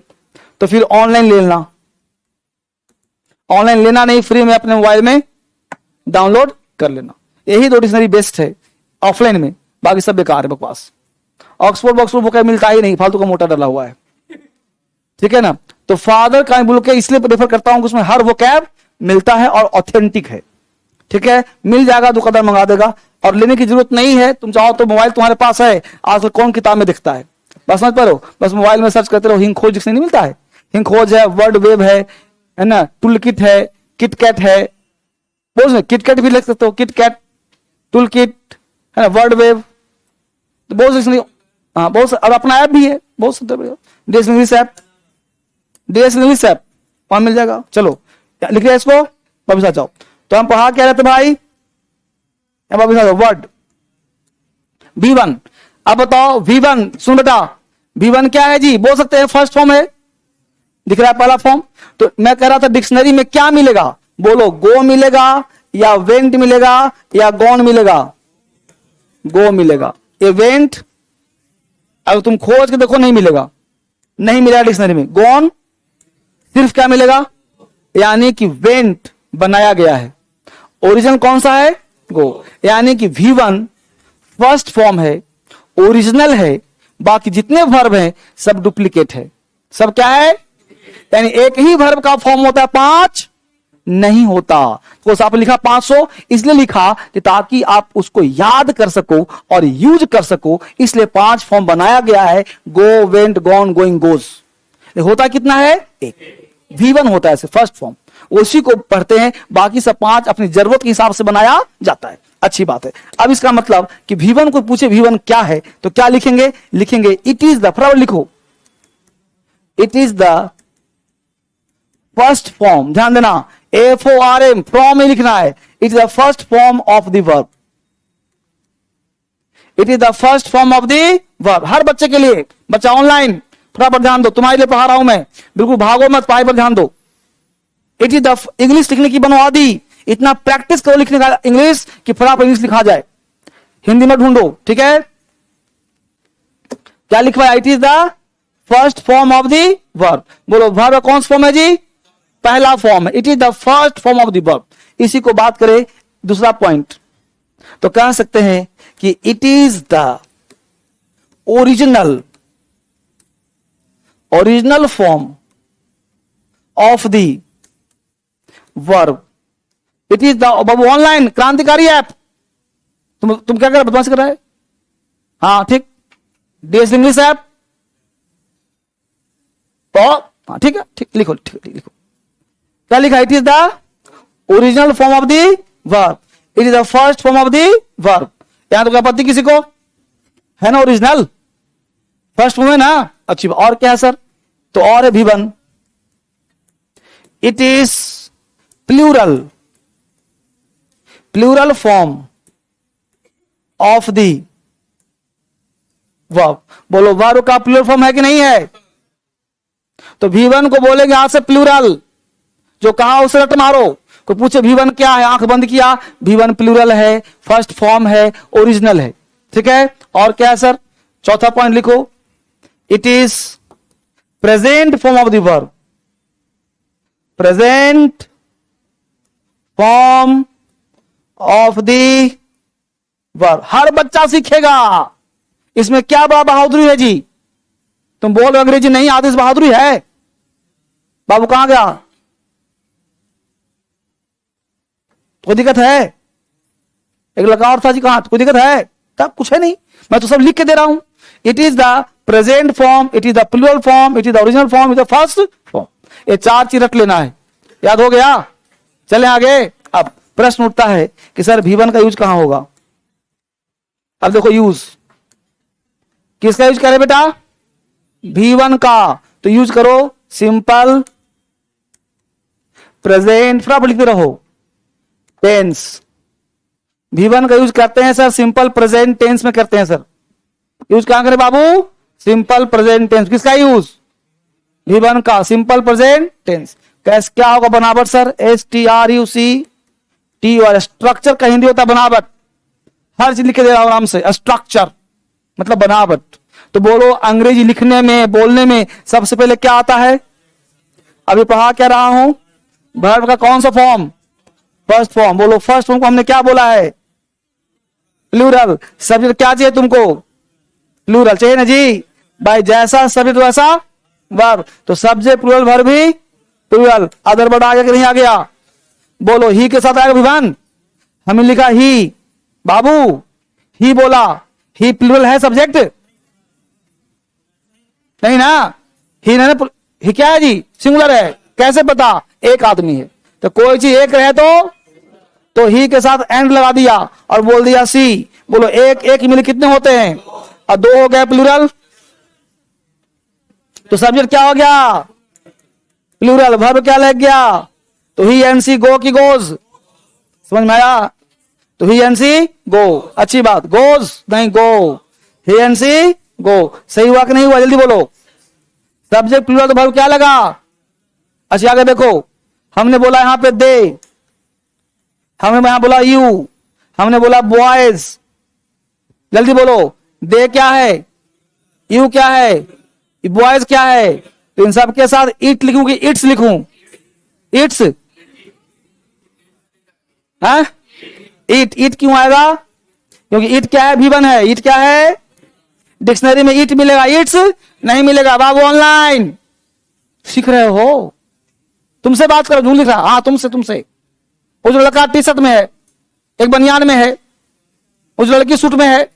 तो फिर ऑनलाइन ले लेना। ऑनलाइन लेना नहीं, फ्री में अपने मोबाइल में डाउनलोड कर लेना। यही दो डिक्शनरी बेस्ट है ऑफलाइन में, बाकी सब बेकार है, बकवास। ऑक्सफोर्ड बॉक्सफोर्ड वो मिलता ही नहीं, फालतू का मोटा डला हुआ है, ठीक है ना। तो फादर का बोल के इसलिए प्रेफर करता हूं कि उसमें हर वो कैब मिलता है और ऑथेंटिक है, ठीक है। मिल जाएगा, दुकानदार मंगा देगा, और लेने की जरूरत नहीं है। तुम चाहो तो मोबाइल तुम्हारे पास है, आजकल कौन किताब में दिखता है, बस समझ पा रहे हो, बस मोबाइल में सर्च करते रहो। हिंग खोज जिससे नहीं मिलता है, हिंग खोज है, वर्ड वेब है ना, टूल किट है, किट कैट है, बोल किट कैट भी लिख सकते हो, किट कैट, टूल किट है ना, वर्ड वेब, तो बहुत हाँ बहुत। और अपना ऐप भी है बहुत सुंदर, DS English app, DS English app वहां मिल जाएगा। चलो लिख लिया इसको, वापिस आ जाओ। तो हम पढ़ा क्या रहते भाई, वापिस आ जाओ। Word V1। अब बताओ V1, सुन बेटा, V1 क्या है जी, बोल सकते हैं फर्स्ट फॉर्म है, दिख रहा है पहला फॉर्म। तो मैं कह रहा था डिक्शनरी में क्या मिलेगा, बोलो, गो मिलेगा या वेंट मिलेगा या गॉन मिलेगा, गो मिलेगा। ये वेंट अब तुम खोज के देखो नहीं मिलेगा, नहीं मिलेगा डिक्शनरी में। गॉन सिर्फ क्या मिलेगा, यानी कि वेंट बनाया गया है। ओरिजिनल कौन सा है, गो, यानी कि V1 फर्स्ट फॉर्म है, ओरिजिनल है, बाकी जितने वर्ब हैं सब डुप्लीकेट है। सब क्या है, यानी एक ही वर्ब का फॉर्म होता है, 5 नहीं होता। तो आपने लिखा 500, इसलिए लिखा कि ताकि आप उसको याद कर सको और यूज कर सको, इसलिए 5 फॉर्म बनाया गया है, गो, वेंट, गॉन, गोइंग, गोज। होता कितना है, एक। V1 होता है फर्स्ट फॉर्म, उसी को पढ़ते हैं, बाकी सब 5 अपनी जरूरत के हिसाब से बनाया जाता है। अच्छी बात है। अब इसका मतलब कि V1 को पूछे V1 क्या है, तो क्या लिखेंगे, लिखेंगे इट इज द, फटाफट लिखो, it is the first form. ध्यान देना, FORM, फ्रॉम ही लिखना है। It is the first form of the verb, it is the first form of the verb. हर बच्चे के लिए, बच्चा ऑनलाइन फटाफट ध्यान दो, तुम्हारे लिए पढ़ा रहा हूं मैं, बिल्कुल भागो मत, पढ़ाई पर ध्यान दो। इट इज द, इंग्लिश लिखने की बनवा दी, इतना प्रैक्टिस करो लिखने का इंग्लिश कि फटाफट इंग्लिश लिखा जाए, हिंदी में ढूंढो, ठीक है। क्या लिखवा है, it is the first form of the verb. बोलो वर्ब कौन सा फॉर्म है जी, पहला फॉर्म है, it is the first form of the verb. इसी को बात करें दूसरा पॉइंट, तो कह सकते हैं कि it is the original, original form of the verb. It is the, Babu online क्रांतिकारी ऐप, तुम क्या कर रहे हो, बदमाशी कर रहा है, हाँ ठीक, डीएस इंग्लिश ऐप, तो हाँ ठीक है, ठीक लिखो, ठीक लिखो। क्या लिखा, it is the original form of the verb, it is the first form of the verb. यहां तो क्या आपत्ति किसी को है ना, ओरिजिनल फर्स्ट फॉर्म है ना, अच्छी बात। और क्या है सर, तो और है V1, it is plural, plural form of the verb. बोलो वर्ब का प्लूरल फॉर्म है कि नहीं है, तो V1 को बोलेंगे यहां से प्लूरल, जो कहा उसे रट मारो। कोई पूछे V1 क्या है, आंख बंद किया, V1 प्लूरल है, फर्स्ट फॉर्म है, ओरिजिनल है, ठीक है। और क्या है सर, चौथा पॉइंट लिखो, it is present form of the verb, present form of the verb. हर बच्चा सीखेगा, इसमें क्या बड़ा बहादुरी है जी, तुम बोल अंग्रेजी नहीं आती, इस बहादुरी है। बाबू कहां गया, कोई दिक्कत है, एक लड़का और था जी, कहां, कोई दिक्कत है, तब कुछ है नहीं, मैं तो सब लिख के दे रहा हूं। It is the present form, it is the plural form, it is the original form, it is the first form. ये 4 चीज रट लेना है, याद हो गया। चले आगे। अब प्रश्न उठता है कि सर V1 का यूज कहां होगा। अब देखो यूज किसका यूज करे बेटा, V1 का, तो यूज करो सिंपल प्रेजेंट, फटाफट लिखते रहो, टेंस। V1 का यूज करते हैं सर सिंपल प्रेजेंट टेंस में करते हैं सर। यूज कहां करें बाबू? Simple present tense. किसका यूज? V1 का सिंपल प्रेजेंट टेंस। कैसे क्या होगा बनावट सर? STRUCT। स्ट्रक्चर का हिंदी होता है बनावट। हर चीज लिख के दे रहा हूं आराम से। स्ट्रक्चर मतलब बनावट। तो बोलो अंग्रेजी लिखने में बोलने में सबसे पहले क्या आता है? अभी पढ़ा क्या रहा हूं? वर्ब का कौन सा फॉर्म? First form. बोलो फर्स्ट फॉर्म को हमने क्या बोला है? प्लूरल। सब्जेक्ट क्या चाहिए तुमको? प्लूरल चाहिए ना जी भाई। जैसा सब्जेक्ट वैसा वर्ब। तो सब्जेक्ट प्लूरल वर्ब भी प्लूरल। अदर वर्ड आ गया कि नहीं आ गया? बोलो ही के साथ आएगा विभान। हमने लिखा ही बाबू। ही बोला। ही प्लूरल है सब्जेक्ट? नहीं ना। ही ना। ही क्या है जी? सिंगुलर है। कैसे पता? एक आदमी है तो कोई चीज एक रहे तो ही के साथ एंड लगा दिया और बोल दिया सी। बोलो एक एक मिल कितने होते हैं? और दो हो गए प्लूरल। तो सब्जेक्ट क्या हो गया? प्लूरल। वर्ब क्या लग गया? तो ही एंड सी गो की गोज। समझ में आया? तो ही एंड सी गो। अच्छी बात। गोज नहीं गो। ही एंड सी गो। सही हुआ कि नहीं हुआ? जल्दी बोलो। सब्जेक्ट प्लूरल तो वर्ब क्या लगा? अच्छा आगे देखो। हमने बोला यहां पे दे। हमने यहां बोला यू। हमने बोला बॉयज। जल्दी बोलो। दे क्या है? यू क्या है? बॉयज क्या है? तो इन सबके साथ इट लिखूं कि इट्स लिखूं? इट्स। इट। इट क्यों आएगा? क्योंकि इट क्या है? V1 है। इट क्या है? डिक्शनरी में इट मिलेगा, इट्स नहीं मिलेगा। बाबू ऑनलाइन सीख रहे हो? तुमसे बात करो। झूठ लिख रहा। हाँ तुमसे। वो जो लड़का टी शर्ट में है, एक बनियान में है, वो जो लड़की सूट में है।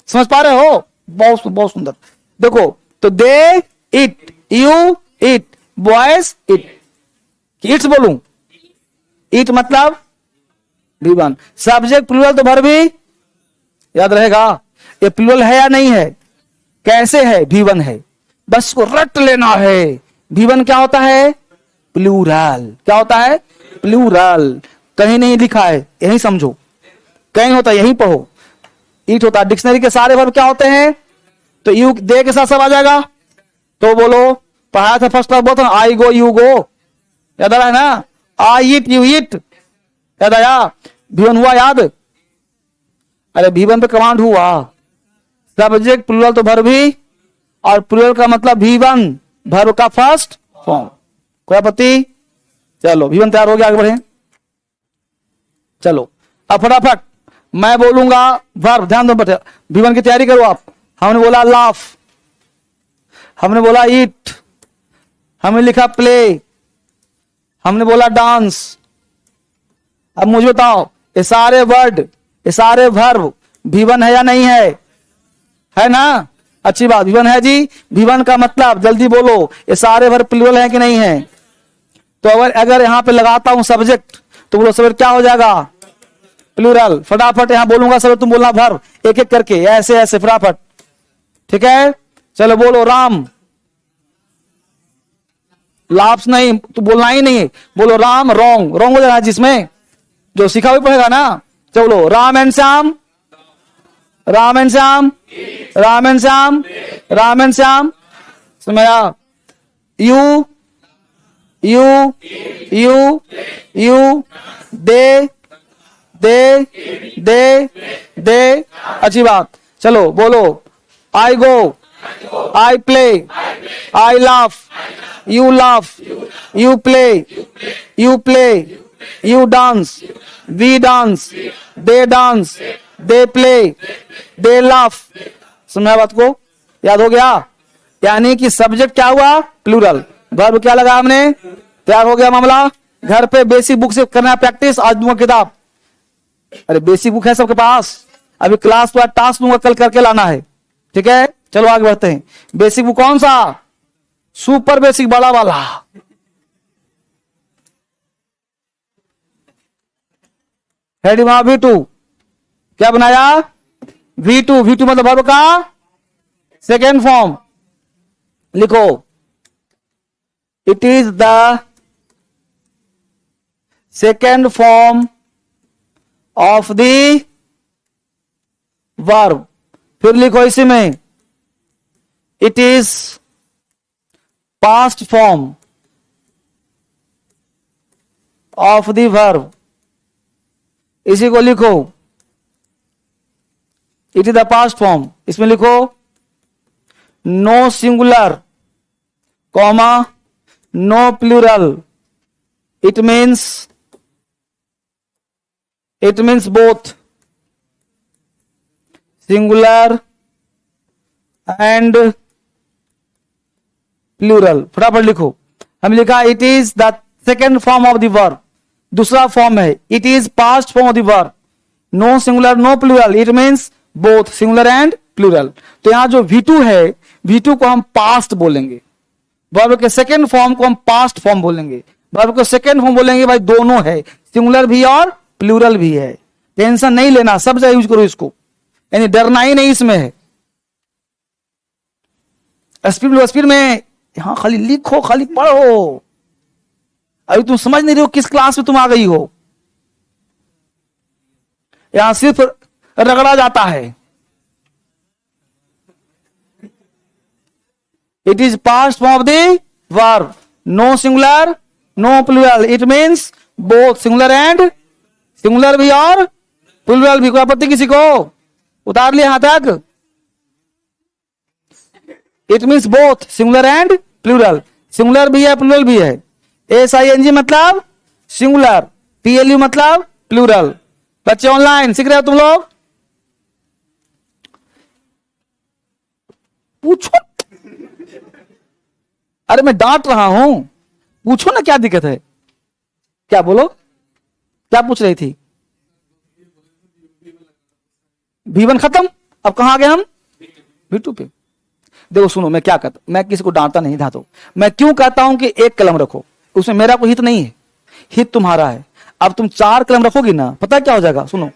समझ पा रहे हो? बहुत बहुत सुंदर। देखो तो they it, you it, boys it. It's बोलूं? इट मतलब V1। सब्जेक्ट प्लूरल तो वर्ब भी याद रहेगा। ये प्लूरल है या नहीं है? कैसे है? V1 है। बस को रट लेना है। V1 क्या होता है? प्लूरल। क्या होता है? प्लूरल। कहीं नहीं लिखा है, यही समझो। कहीं होता है यही पढ़ो। इट होता है। डिक्शनरी के सारे वर्ब क्या होते हैं? तो यू दे के साथ सब आ जाएगा। तो बोलो पढ़ाया था फर्स्ट क्लास। बहुत आई गो यू गो याद आ रहा है ना? आई इट यू इट याद आया? V1 हुआ याद? अरे V1 पे कमांड हुआ। सब्जेक्ट प्लूरल तो वर्ब भी, और प्लूरल का मतलब V1 वर्ब का फर्स्ट फॉर्म। कोई आपत्ति? चलो V1 तैयार हो गया। आगे बढ़े। चलो अब फटाफट मैं बोलूंगा वर्ब। ध्यान दो बच्चे। V1 की तैयारी करो आप। हमने बोला लाफ। हमने बोला ईट। हमने लिखा प्ले। हमने बोला डांस। अब मुझे बताओ ये सारे वर्ड, ये सारे वर्ब V1 है या नहीं है? है ना? अच्छी बात। V1 है जी। V1 का मतलब जल्दी बोलो ये सारे वर्ब प्लूरल है कि नहीं है? तो अगर यहां पे लगाता हूं सब्जेक्ट तो बोलो सब्जेक्ट क्या हो जाएगा? प्लूरल। फटाफट यहां बोलूंगा सब, तुम बोलना वर्ब एक एक करके ऐसे ऐसे फटाफट। ठीक है? चलो बोलो राम। लाप्स नहीं तो बोलना ही नहीं है। बोलो राम। रॉन्ग। रॉन्ग हो जाएगा जिसमें जो सीखा भी पड़ेगा ना। चलो Ram and Shyam. Ram and Shyam. Ram and Shyam. Ram and Shyam. समझा? You you you you they they they they. अच्छी बात। चलो बोलो I go, I play, I laugh, you laugh, you play, you play, you dance, we dance, they dance, they play, they laugh. सुना बात को? याद हो गया? यानी कि सब्जेक्ट क्या हुआ? प्लूरल। वर्ब क्या लगा हमने? तैयार हो गया मामला। घर पे बेसिक बुक से करना है प्रैक्टिस। आज दूंगा किताब। अरे बेसिक बुक है सबके पास? अभी क्लास तो टास्क दूंगा, कल करके लाना है। ठीक है? चलो आगे बढ़ते हैं। बेसिक बुक कौन सा? सुपर बेसिक बड़ा वाला। हेडिंग V2 क्या बनाया? V2। V2 मतलब वर्ब का सेकेंड फॉर्म। लिखो it is the second form of the verb. फिर लिखो इसी में it is past form of the verb. इसी को लिखो, it is the past form. इसमें लिखो no singular comma no plural, it means both singular and plural. फटाफट लिखो। हम लिखा it is the second form of the verb, दूसरा फॉर्म है। It is past form of the verb, no singular no plural, it means both singular and plural. तो यहां जो V2 है, V2 को हम पास्ट बोलेंगे, वर्ब के सेकेंड फॉर्म को हम पास्ट फॉर्म बोलेंगे। वर्ब को सेकेंड फॉर्म बोलेंगे भाई, दोनों है, सिंगुलर भी और प्लूरल भी है। टेंशन नहीं लेना, सब जगह यूज करो इसको, यानी डरना ही नहीं इसमें है। स्पीड में यहां खाली लिखो, खाली पढ़ो। अभी तुम समझ नहीं रहे हो किस क्लास में तुम आ गई हो। यहां सिर्फ रगड़ा जाता है। It is past form of the verb, no singular no plural, it means both singular and, singular भी और प्लूरल भी। कोई आपत्ति किसी को? उतार लिया यहां तक। It means both singular and plural, singular भी है प्लूरल भी है। SING मतलब सिंगुलर, PLU मतलब प्लूरल। बच्चे ऑनलाइन सीख रहे हो तुम लोग? पूछो। अरे मैं डांट रहा हूं, पूछो ना क्या दिक्कत है। क्या बोलो, क्या पूछ रही थी? V1 खत्म, अब कहां आ गए हम? V2 पे। देखो सुनो, मैं क्या कहता, मैं किसी को डांटता नहीं था, तो मैं क्यों कहता हूं कि एक कलम रखो, उसमें मेरा कोई हित नहीं है, हित तुम्हारा है। अब तुम 4 कलम रखोगी ना, पता क्या हो जाएगा? सुनो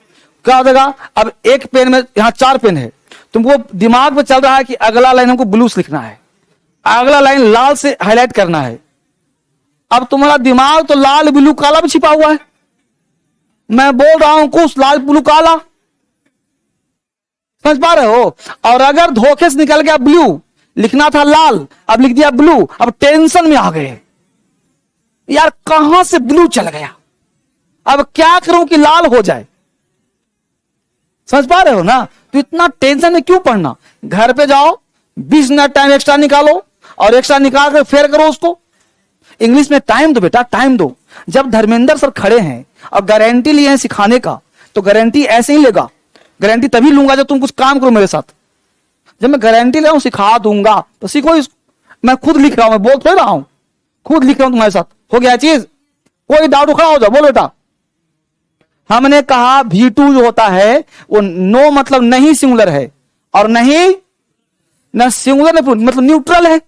क्या हो जाएगा। अब एक पेन में, यहां 4 पेन है, तुमको दिमाग में चल रहा है कि अगला लाइन हमको ब्लू से लिखना है, अगला लाइन लाल से हाईलाइट करना है। अब तुम्हारा दिमाग तो लाल ब्लू काला भी छिपा हुआ है। मैं बोल रहा हूं कुछ लाल ब्लू काला, समझ पा रहे हो? और अगर धोखे से निकल गया ब्लू, लिखना था लाल, अब लिख दिया ब्लू, अब टेंशन में आ गए, यार कहां से ब्लू चल गया, अब क्या करूं कि लाल हो जाए। समझ पा रहे हो ना? तो इतना टेंशन में क्यों पढ़ना। घर पे जाओ, 20 मिनट टाइम एक्स्ट्रा निकालो और एक्स्ट्रा निकाल कर फेयर करो उसको। इंग्लिश में टाइम दो बेटा, टाइम दो। जब धर्मेंद्र सर खड़े हैं और गारंटी लिए हैं सिखाने का, तो गारंटी ऐसे ही लेगा। गारंटी तभी लूंगा जब तुम कुछ काम करो मेरे साथ। जब मैं गारंटी ले रहा हूं सिखा दूंगा, तो सीखो इसको। मैं खुद लिख रहा हूं, मैं बोल थोड़ी रहा हूं, खुद लिख रहा हूं तुम्हारे साथ। हो गया चीज? कोई डाउट खड़ा हो जाओ, बोलो बेटा। हमने कहा V2 जो होता है वो नो मतलब नहीं सिंगुलर है, और नहीं न सिंगुलर मतलब न्यूट्रल है।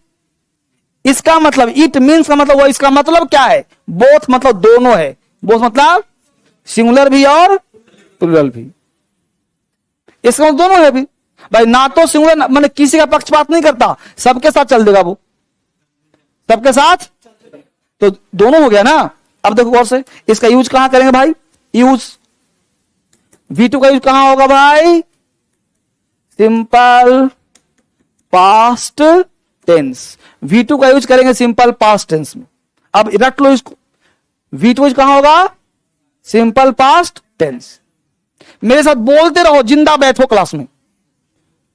इसका मतलब इट मीन्स का मतलब वो, इसका मतलब क्या है? बोथ मतलब दोनों है। बोथ मतलब सिंगुलर भी और प्लूरल भी। इसका मतलब दोनों है भी भाई, ना तो सिंगुलर मैंने किसी का पक्षपात नहीं करता, सबके साथ चल देगा वो, सबके साथ। तो दोनों हो गया ना। अब देखो गौर से, इसका यूज कहां करेंगे भाई? यूज V2 का यूज कहां होगा भाई? Simple past tense. V2 का यूज करेंगे सिंपल पास्ट टेंस में। अब रट लो इसको, V2 यूज कहां होगा? Simple past tense. मेरे साथ बोलते रहो, जिंदा बैठो क्लास में।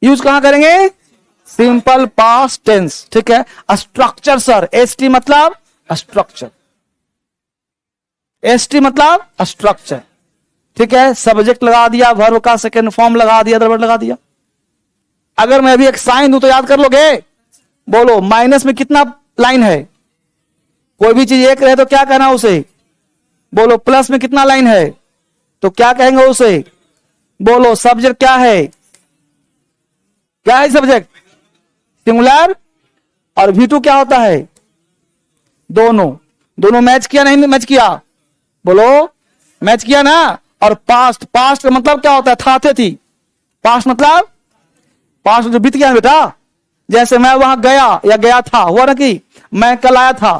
यूज कहां करेंगे? सिंपल पास्ट टेंस, ठीक है। स्ट्रक्चर सर, ST मतलब स्ट्रक्चर, ST मतलब स्ट्रक्चर, ठीक है। सब्जेक्ट लगा दिया, वर्ब का सेकेंड फॉर्म लगा दिया, वर्ब लगा दिया। अगर मैं अभी एक साइन दूं तो याद कर लोगे? बोलो, माइनस में कितना लाइन है? कोई भी चीज एक रहे तो क्या कहना उसे? बोलो, प्लस में कितना लाइन है तो क्या कहेंगे उसे? बोलो, सब्जेक्ट क्या है? क्या है सब्जेक्ट? सिंगुलर। और V2 क्या होता है? दोनों। दोनों मैच किया नहीं मैच किया? बोलो, मैच किया ना। और पास्ट, पास्ट का मतलब क्या होता है? था थे थी। पास्ट मतलब पास्ट जो बीत गया बेटा। जैसे मैं वहां गया या गया था, हुआ ना कि मैं कल आया था,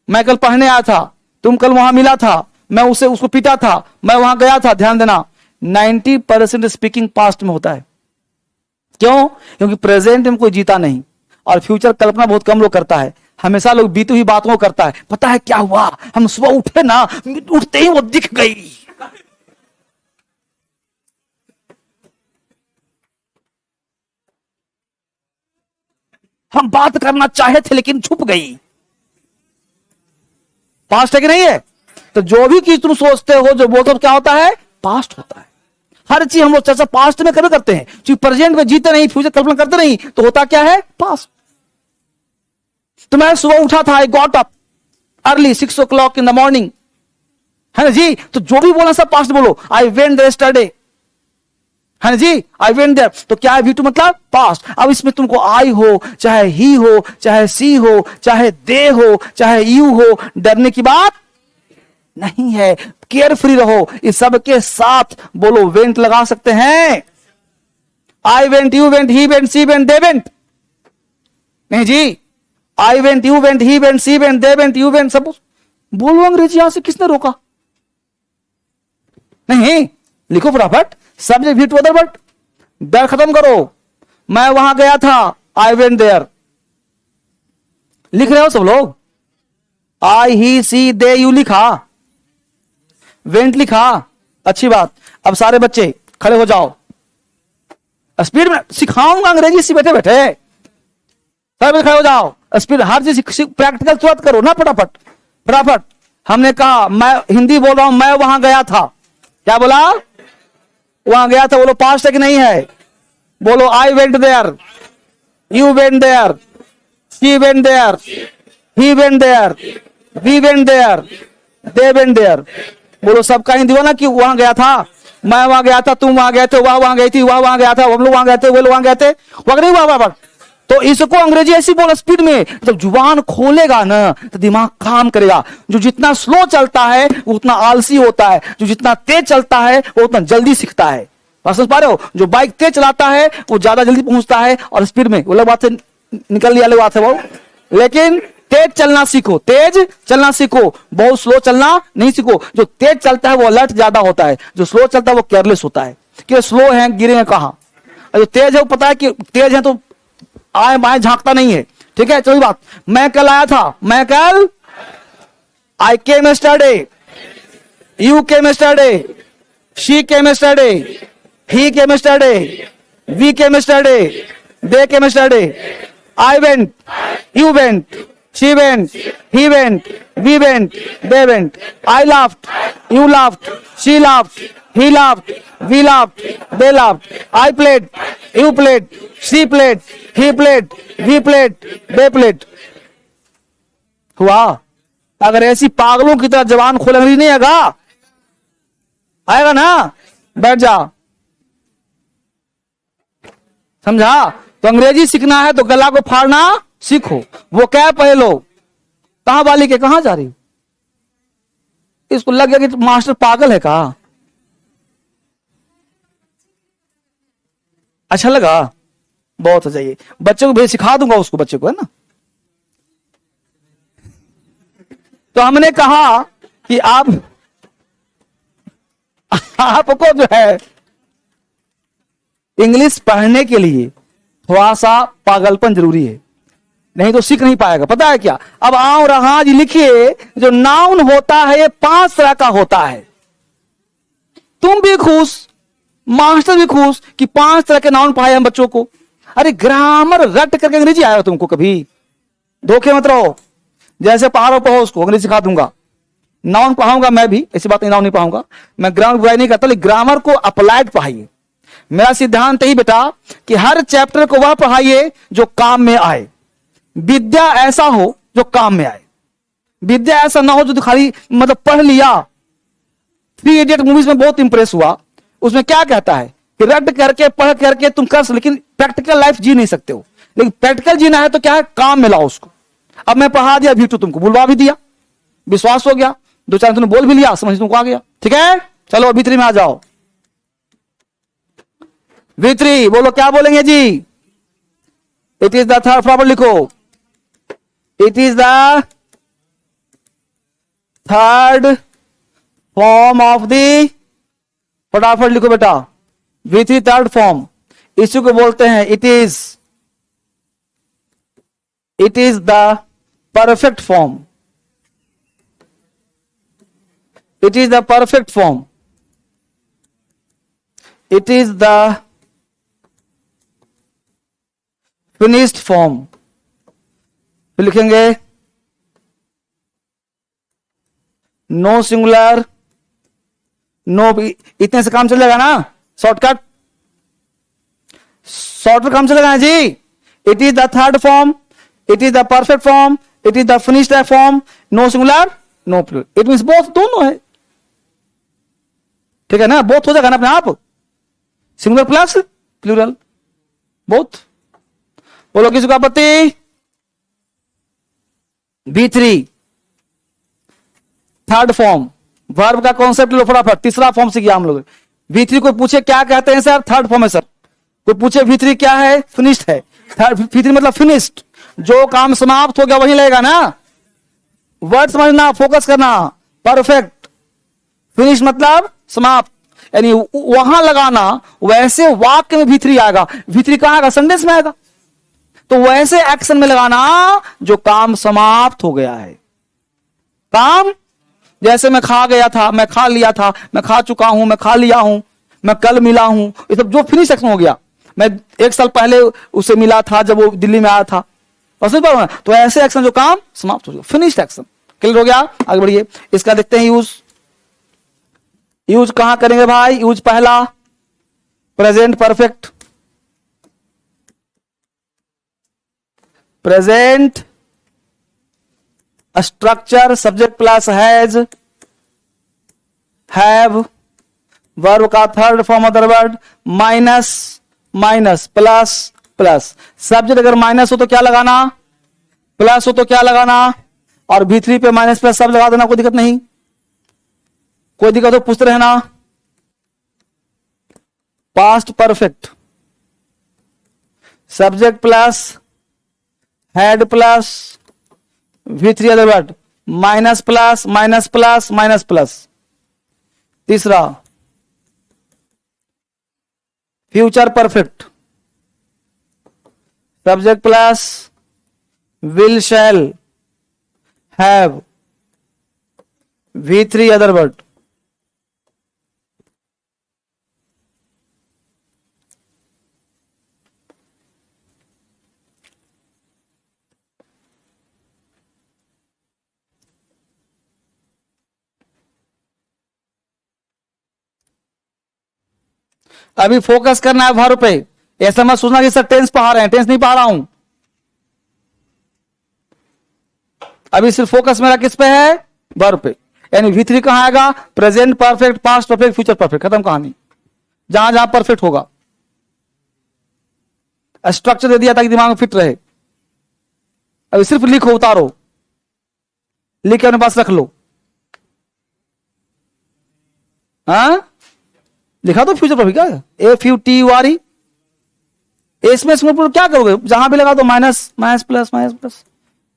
मैं कल पढ़ने आया था, तुम कल वहां मिला था, मैं उसे उसको पीटा था, मैं वहां गया था। ध्यान देना, 90% स्पीकिंग पास्ट में होता है। क्यों? क्योंकि प्रेजेंट में कोई जीता नहीं और फ्यूचर कल्पना बहुत कम लोग करता है। हमेशा लोग बीती हुई बातों को करता है। पता है क्या हुआ, हम सुबह उठे ना, उठते ही वो दिख गई। हम बात करना चाहे थे लेकिन छुप गई। पास्ट है कि नहीं है? तो जो भी चीज तुम सोचते हो, जो बोलते हो, क्या होता है? पास्ट होता है। हर चीज हम लोग चर्चा पास्ट में कभी करते हैं, क्योंकि प्रेजेंट में जीते नहीं, फ्यूचर कल्पना करते नहीं, तो होता क्या है? पास्ट। तो मैं सुबह उठा था, I got up early 6 o'clock in the morning, है ना जी। तो जो भी बोला सब पास्ट बोलो। आई वेंट देयर यस्टरडे, है ना जी, आई वेंट देयर। तो क्या है? वी टू मतलब पास्ट। अब इसमें तुमको आई हो, चाहे ही हो, चाहे सी हो, चाहे दे हो, चाहे यू हो, डरने की बात नहीं है। केयर फ्री रहो। इस सब के साथ बोलो वेंट लगा सकते हैं। I went, you went, he went, she went, they went. नहीं जी, I went, you went, he went, she went, they went, you went, सब बोलो अंग्रेजी। यहां से किसने रोका? नहीं, लिखो फटाफट। सब्जेक्ट भी टू अदर बट, डर खत्म करो। मैं वहां गया था, आई वेंट देयर। लिख रहे हो सब लोग? आई, ही, सी, दे, यू लिखा, वेंट लिखा, अच्छी बात। अब सारे बच्चे खड़े हो जाओ, स्पीड में सिखाऊंगा अंग्रेजी से बैठे बैठे। सारे खड़े हो जाओ, स्पीड, हर चीज प्रैक्टिकल तुरंत करो ना, फटाफट फटाफट। हमने कहा, मैं हिंदी बोल रहा हूं, मैं वहां गया था। क्या बोला? वहां गया था। बोलो पास्ट है कि नहीं है? बोलो I went there, you went there, she went there, he went there, we went there, they went there. बोलो सबका हिंदी हो ना कि वहां गया था, मैं वहां गया था, तुम वहां गए थे, वह वहां गई थी, वह वहां गया था, हम लोग वहां गए थे, वो लोग वहां गए थे, वह नहीं हुआ। तो इसको अंग्रेजी ऐसी बोला स्पीड में। जब जुबान खोलेगा ना तो दिमाग काम करेगा। जो जितना स्लो चलता है वो उतना आलसी होता है, जो जितना तेज चलता है वो उतना जल्दी सीखता है। बात समझ पा रहे हो? जो बाइक तेज चलाता है वो ज्यादा जल्दी पहुंचता है और स्पीड में, वो अलग बात है, निकल लिया अलग बात है वो। लेकिन तेज चलना सीखो, तेज चलना सीखो, बहुत स्लो चलना नहीं सीखो। जो तेज चलता है वो अलर्ट ज्यादा होता है, जो स्लो चलता है वो केयरलेस होता है कि स्लो है, गिरेंगे कहां। जो तेज है वो पता है कि तेज है तो आए बाएं झांकता नहीं है। ठीक है, चलो बात। मैं कल आया था, मैं कल, I came yesterday, you came yesterday, she came yesterday, he came yesterday, we came yesterday, they came yesterday. I went, you went, she went, he went, we went, they went. I laughed, you laughed, she laughed, he laughed, we laughed, they laughed. I played, you played, she played, he played, we played, they played. हुआ? अगर ऐसी पागलों की तरह जबान खोल अंग्रेजी नहीं आएगा, आएगा ना? बैठ जा। समझा? तो अंग्रेजी सीखना है तो गला को फाड़ना सीखो। वो क्या पढ़े लो, कहां वाली के कहां जा रही? इसको लग गया कि मास्टर पागल है का? अच्छा लगा? बहुत अच्छा। ये बच्चे को भी सिखा दूंगा उसको, बच्चे को, है ना। तो हमने कहा कि आपको जो है इंग्लिश पढ़ने के लिए थोड़ा सा पागलपन जरूरी है, नहीं तो सीख नहीं पाएगा। पता है क्या? अब आओ रहा जी, लिखिए, जो नाउन होता है ये 5 तरह का होता है। तुम भी खुश, मास्टर भी खुश कि 5 तरह के नाउन पढ़ाए हम बच्चों को। अरे ग्रामर रट करके अंग्रेजी आएगा तुमको कभी? धोखे मत रहो। जैसे पढ़ाओ पढ़ो, उसको अंग्रेजी सिखा दूंगा। नाउन पढ़ाऊंगा मैं भी, ऐसी बात नहीं नाउन नहीं पढ़ाऊंगा मैं, ग्रामर बुराई नहीं करता, लेकिन ग्रामर को अप्लाइड पढ़ाइए। मेरा सिद्धांत यही बेटा कि हर चैप्टर को वह पढ़ाइए जो काम में आए। विद्या ऐसा हो जो काम में आए, विद्या ऐसा ना हो जो खाली मतलब पढ़ लिया। 3 इडियट मूवीज में बहुत इंप्रेस हुआ। उसमें क्या कहता है कि रट करके पढ़ करके तुम कर, लेकिन प्रैक्टिकल लाइफ जी नहीं सकते हो। लेकिन प्रैक्टिकल जीना है तो क्या है, काम में लाओ उसको। अब मैं पढ़ा दिया V2, तुमको बुलवा भी दिया, विश्वास हो गया, 2-4 तुमने बोल भी लिया, समझ तुमको आ गया। ठीक है, चलो V3 में आ जाओ। V3 बोलो, क्या बोलेंगे जी? It is the third, proper लिखो। It is the third form of the, फटाफट लिखो बेटा, V3 थर्ड फॉर्म, इसी को बोलते हैं it is the perfect form, it is the perfect form, it is the finished form. फिर लिखेंगे नो सिंगुलर, नो, इतने से काम चलेगा ना, शॉर्टकट काम चलेगा ना जी। It is the third form, it is the perfect form, it is the finished form, no singular no plural, it means both, दोनों है, ठीक है ना, बोथ हो जाएगा ना अपने आप, सिंगुलर प्लस प्लूरल बोथ। बोलो किसी को आपत्ति? V3 थर्ड फॉर्म, वर्ब का कॉन्सेप्ट लो फटाफट, तीसरा फॉर्म से किया हम लोग। V3 को पूछे क्या कहते हैं सर, थर्ड फॉर्म है सर। कोई पूछे V3 क्या है, फिनिश्ड है। V3 मतलब फिनिश्ड, जो काम समाप्त हो गया वही लगेगा ना, वर्ड समझना, फोकस करना, परफेक्ट। फिनिश मतलब समाप्त, यानी वहां लगाना, वैसे वाक्य में V3 आएगा। V3 कहां आएगा, सेंटेंस में आएगा, तो वैसे एक्शन में लगाना जो काम समाप्त हो गया है। काम जैसे मैं खा गया था, मैं खा लिया था, मैं खा चुका हूं, मैं खा लिया हूं, मैं कल मिला हूं, ये सब जो फिनिश एक्शन हो गया। मैं 1 साल पहले उससे मिला था जब वो दिल्ली में आया था, तो ऐसे एक्शन जो काम समाप्त हो गया, फिनिश्ड एक्शन। क्लियर हो गया? आगे बढ़िए, इसका देखते हैं यूज कहां करेंगे भाई? यूज पहला present perfect, present structure, subject plus has, have, verb का third form other word, minus minus plus plus. Subject अगर माइनस हो तो क्या लगाना, प्लस हो तो क्या लगाना, और V3 पे माइनस प्लस सब लगा देना, कोई दिक्कत नहीं। कोई दिक्कत हो पूछते रहना। Past perfect, subject plus had plus V3 other word, minus plus minus plus minus plus. तीसरा future perfect, subject plus will shall have V3 other word. अभी फोकस करना है वर्ब पे, ऐसा मत सोचना कि सर टेंस पढ़ा रहे हैं, टेंस नहीं पढ़ा रहा हूं। अभी सिर्फ फोकस मेरा किस पे है, वर्ब पे। यानी V3 कहां आएगा, present perfect, past perfect, future perfect, खत्म कहानी। जहां जहां परफेक्ट होगा, स्ट्रक्चर दे दिया ताकि दिमाग में फिट रहे। अभी सिर्फ लिखो, उतारो, लिख के अपने पास रख लो। हाँ लिखा तो फ्यूचर परफेक्ट, क्या FUTURE, इसमें क्या करोगे, जहां भी लगा दो minus minus plus minus plus,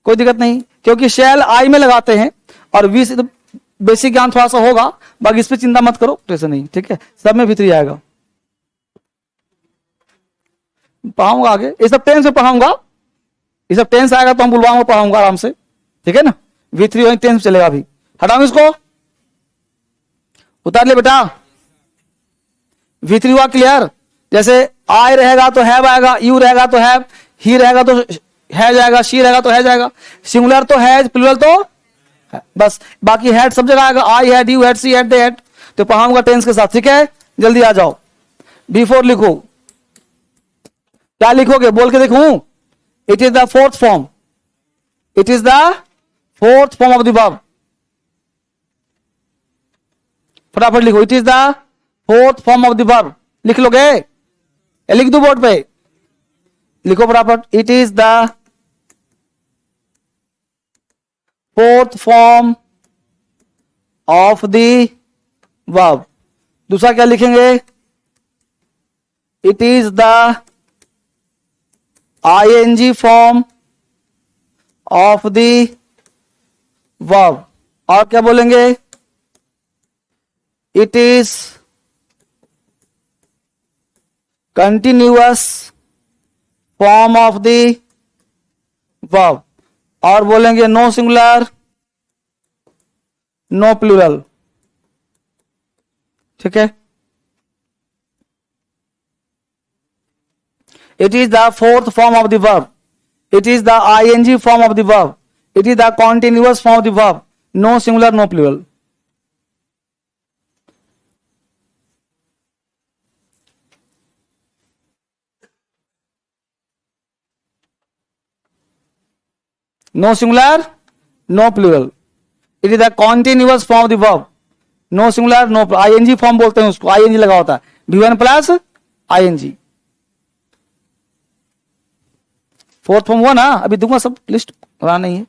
कोई दिक्कत नहीं, क्योंकि शैल आई में लगाते हैं और वी से तो बेसिक ज्ञान थोड़ा सा होगा, बाकी इस पे चिंता मत करो, टेंशन नहीं, ठीक है, सब में V3 आएगा। पढ़ाऊंगा आगे, ये सब टेंस में पढ़ाऊंगा, ये सब टेंस आएगा तो हम बुलवाऊंगा, पढ़ाऊंगा आराम से, ठीक है ना। V3 वही टेंस चलेगा। अभी हटाऊं इसको, उतार ले बेटा। V3 हुआ क्लियर। जैसे आई रहेगा तो हैव आएगा, यू रहेगा तो हैव, ही रहेगा तो है जाएगा, शी रहेगा तो है जाएगा, सिंगुलर तो हैज, प्लूरल तो है। बस बाकी हैड सब जगह आएगा, I had, you had, she had, they had. तो पढ़ाऊंगा टेंस के साथ, ठीक है। जल्दी आ जाओ, B4 लिखो। क्या लिखोगे, बोल के देखूं। It is the fourth form, it is the fourth form of the verb. फटाफट लिखो, it is the fourth form of the verb. लिख लोगे, लिख दो बोर्ड पे, लिखो फटाफट। It is the fourth form of the verb. दूसरा क्या लिखेंगे, it is the ING form of the verb. और क्या बोलेंगे, it is continuous form of the verb. और बोलेंगे नो सिंगुलर नो प्लूरल। ठीक है, it is the fourth form of the verb, it is the ing form of the verb, it is the continuous form of the verb, no singular no plural। no singular no plural, it is the continuous form of the verb, no singular no ing form बोलते हैं उसको, ing लगा होता है, v1 plus ing। Fourth form हुआ ना, अभी दूंगा सब लिस्ट, रहा नहीं है।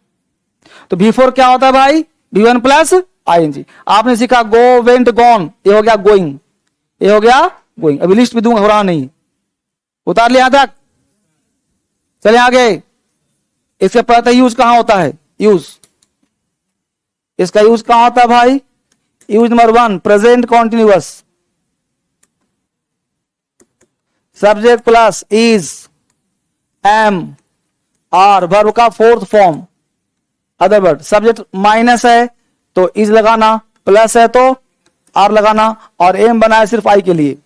तो V4 क्या होता है भाई, V1 प्लस ing। आपने सीखा गो, वेंट, गॉन, ये हो गया गोइंग, ये हो गया गोइंग। अभी लिस्ट भी दूंगा, रहा नहीं, उतार लिया तक। चले आगे, इससे पता यूज कहां होता है, यूज, इसका यूज कहां होता है भाई, use number 1 present continuous, subject plus is, am, are, verb का fourth form. Other word, subject minus है तो इज लगाना, प्लस है तो आर लगाना, और एम बना है सिर्फ आई के लिए।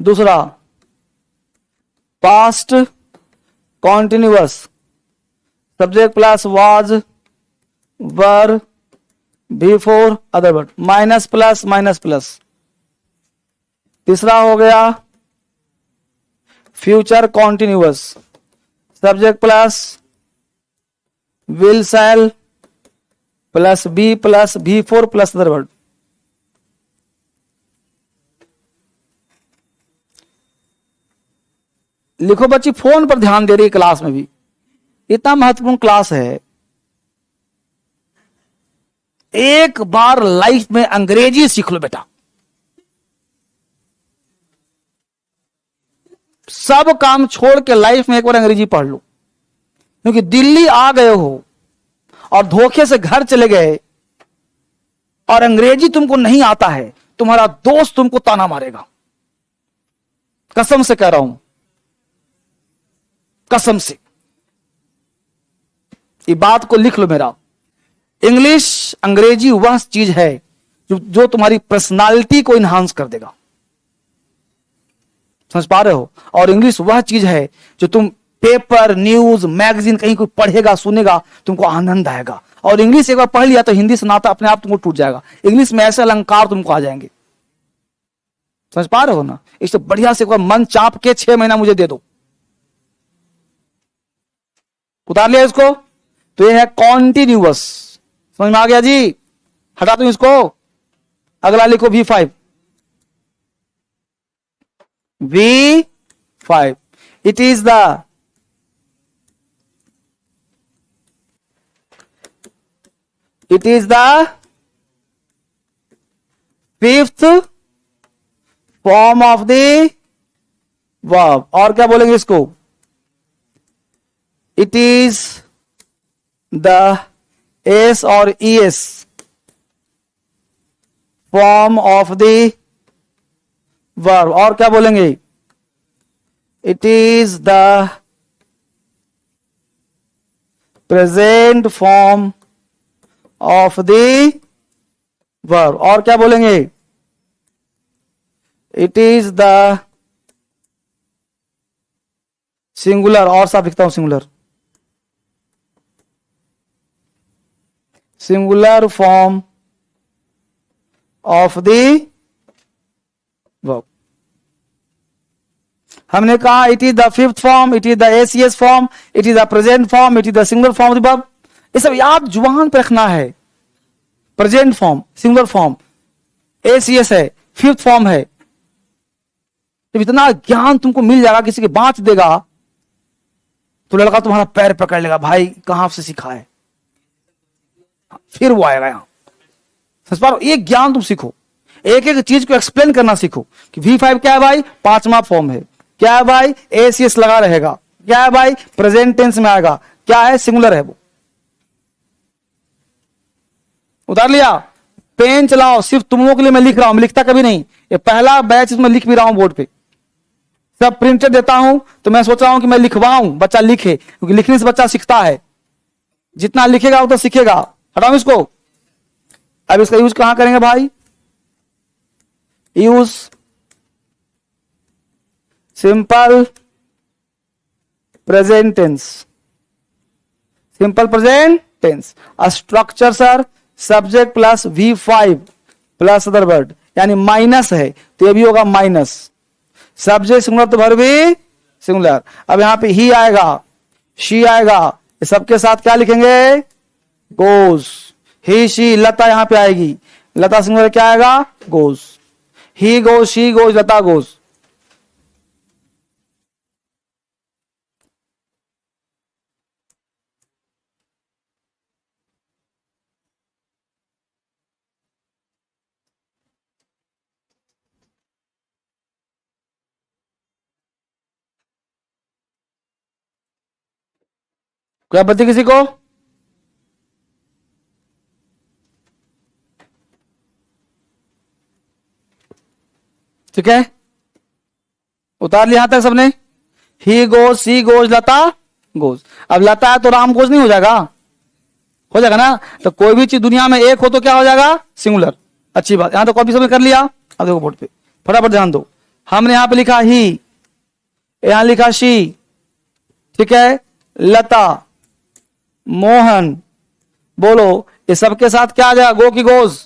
दूसरा past continuous, subject plus was, verb, before, other word, minus plus minus plus. तीसरा हो गया future continuous, subject plus will, shall, plus be plus V4 plus other word. लिखो बच्ची, फोन पर ध्यान दे रही है क्लास में भी, इतना महत्वपूर्ण क्लास है। एक बार लाइफ में अंग्रेजी सीख लो बेटा, सब काम छोड़ के लाइफ में एक बार अंग्रेजी पढ़ लो। क्योंकि दिल्ली आ गए हो और धोखे से घर चले गए और अंग्रेजी तुमको नहीं आता है, तुम्हारा दोस्त तुमको ताना मारेगा, कसम से कह रहा हूं, कसम से। ये बात को लिख लो मेरा, इंग्लिश, अंग्रेजी वह चीज है जो तुम्हारी पर्सनालिटी को इन्हांस कर देगा, समझ पा रहे हो। और इंग्लिश वह चीज है जो तुम पेपर, न्यूज, मैगजीन कहीं कोई पढ़ेगा, सुनेगा, तुमको आनंद आएगा। और इंग्लिश एक बार पढ़ लिया तो हिंदी से नाता अपने आप तुमको टूट जाएगा। इंग्लिश में ऐसे अलंकार तुमको आ जाएंगे, समझ पा रहे हो ना। इससे बढ़िया से एक बार मन चाप के 6 महीना मुझे दे दो। उतार लिया इसको, तो ये है कॉन्टिन्यूअस, समझ में आ गया जी। हटा दो इसको, अगला लिखो V5, V5, it is the fifth form of the verb। और क्या बोलेंगे इसको, it is the S और ES form of the verb। और क्या बोलेंगे, it is the present form of the verb। और क्या बोलेंगे, it is the singular, और साफ लिखता हूं singular, singular form of the verb। हमने कहा it is the fifth form, it is the ACS form, it is the present form, it is the singular form of the verb. ये सब याद जुबान पे रखना है। Present form, singular form, ACS है, फिफ्थ फॉर्म है। जब इतना ज्ञान तुमको मिल जाएगा, किसी के बांट देगा, तो लड़का तुम्हारा पैर पकड़ लेगा, भाई कहां से सीखा है, फिर वो आएगा यहां। समझ पा रहे हो, ये ज्ञान तुम सीखो, एक एक चीज को एक्सप्लेन करना सीखो कि V5 क्या है भाई, 5वां फॉर्म है, क्या है भाई, एसीएस लगा रहेगा, क्या है भाई, प्रेजेंट टेंस में आएगा, क्या है, सिंगुलर है वो। उतार लिया। पेन चलाओ, सिर्फ तुम लोगों के लिए मैं लिख रहा हूं, मैं लिखता कभी नहीं, ये पहला बैच इसमें लिख भी रहा हूं बोर्ड पे, सब प्रिंटेड देता हूं। तो मैं सोच रहा हूं कि मैं लिखवाऊं, बच्चा लिखे, क्योंकि लिखने से बच्चा सीखता है, जितना लिखेगा उतना सीखेगा। हटाओ इसको। अब इसका यूज कहां करेंगे भाई? Use simple present tense, simple present tense. Structure sir subject plus V5 plus other word, यानी माइनस है तो ये भी होगा माइनस। सब्जेक्ट सिंगुलर तो वर्ब भी सिंगुलर। अब यहां पे ही आएगा, शी आएगा, ये सबके साथ क्या लिखेंगे? गोज। ही शी लता यहां पे आएगी, लता सिंगुलर क्या आएगा? Goes. He goes, she goes, Lata goes. क्या बता किसी को? ठीक है, उतार लिया यहां तक सबने? He goes, she goes, Lata goes. अब लता है तो राम गोज नहीं हो जाएगा? हो जाएगा ना। तो कोई भी चीज दुनिया में एक हो तो क्या हो जाएगा? सिंगुलर। अच्छी बात, यहां तो कॉपी सबने कर लिया। अब देखो बोर्ड पे फटाफट ध्यान दो। हमने यहां पे लिखा ही, यहां लिखा शी, ठीक है, लता, मोहन। बोलो ये सबके साथ क्या आ जाएगा? गो की गोज।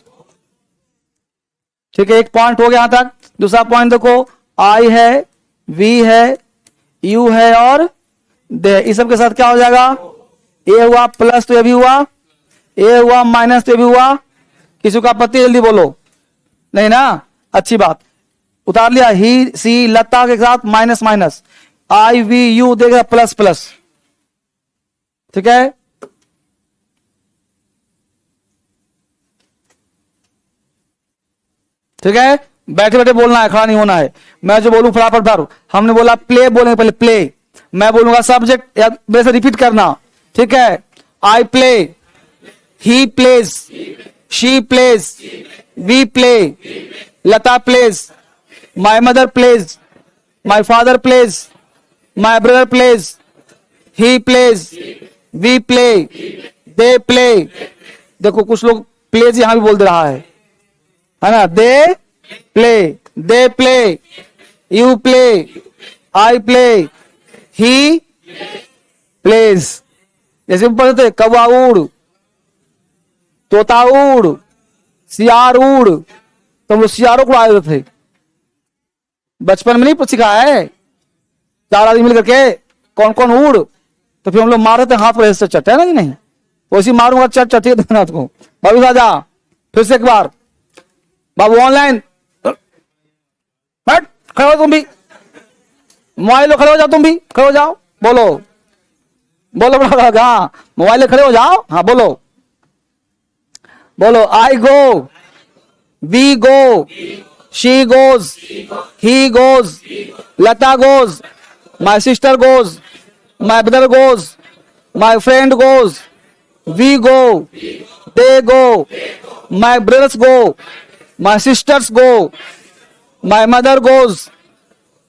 ठीक है, एक पॉइंट हो गया यहां तक। दूसरा पॉइंट देखो, आई है, वी है, यू है और दे, इस सब के साथ क्या हो जाएगा? ए हुआ प्लस तो ये भी हुआ, ए हुआ माइनस तो ये भी हुआ। किसी को आपत्ति? जल्दी बोलो। नहीं ना, अच्छी बात। उतार लिया। ही सी लता के साथ minus minus, I we you देगा प्लस प्लस। ठीक है, ठीक है, बैठे बैठे बोलना है, खड़ा नहीं होना है। मैं जो बोलूं फटाफट भर। हमने बोला प्ले बोलेंगे पहले, प्ले। मैं बोलूंगा सब्जेक्ट, या मेरे से रिपीट करना। ठीक है, I play, he plays, she plays, we play, Lata plays, my mother plays, my father plays, my brother plays, he plays, we play, they play. देखो कुछ लोग प्लेज यहां भी बोल दे रहा है ना? They play, you play, I play, he pledge. जैसे पढ़ते कौवा उड़, तोता उड़, सियार उड़, तो वो सियारों को आए थे बचपन में, नहीं सिखा है? 4 आदमी मिल करके कौन कौन उड़, तो फिर हम लोग मारे थे हाथ पर ऐसे चट, है ना कि नहीं? वैसे मारूंगा चट चटिए देना को। बाबू राजा फिर से एक बार, बाबू ऑनलाइन बैठ, खड़े हो तुम भी, मोबाइल लो, खड़े हो जाओ, तुम भी खड़े हो जाओ। बोलो बोलो बड़ा, हाँ मोबाइल ले खड़े हो जाओ। हाँ बोलो, बोलो। I go, we go, she goes, he goes, Lata goes, my sister goes, my brother goes, my friend goes, we go, they go, my brothers go, my sisters go, my mother goes,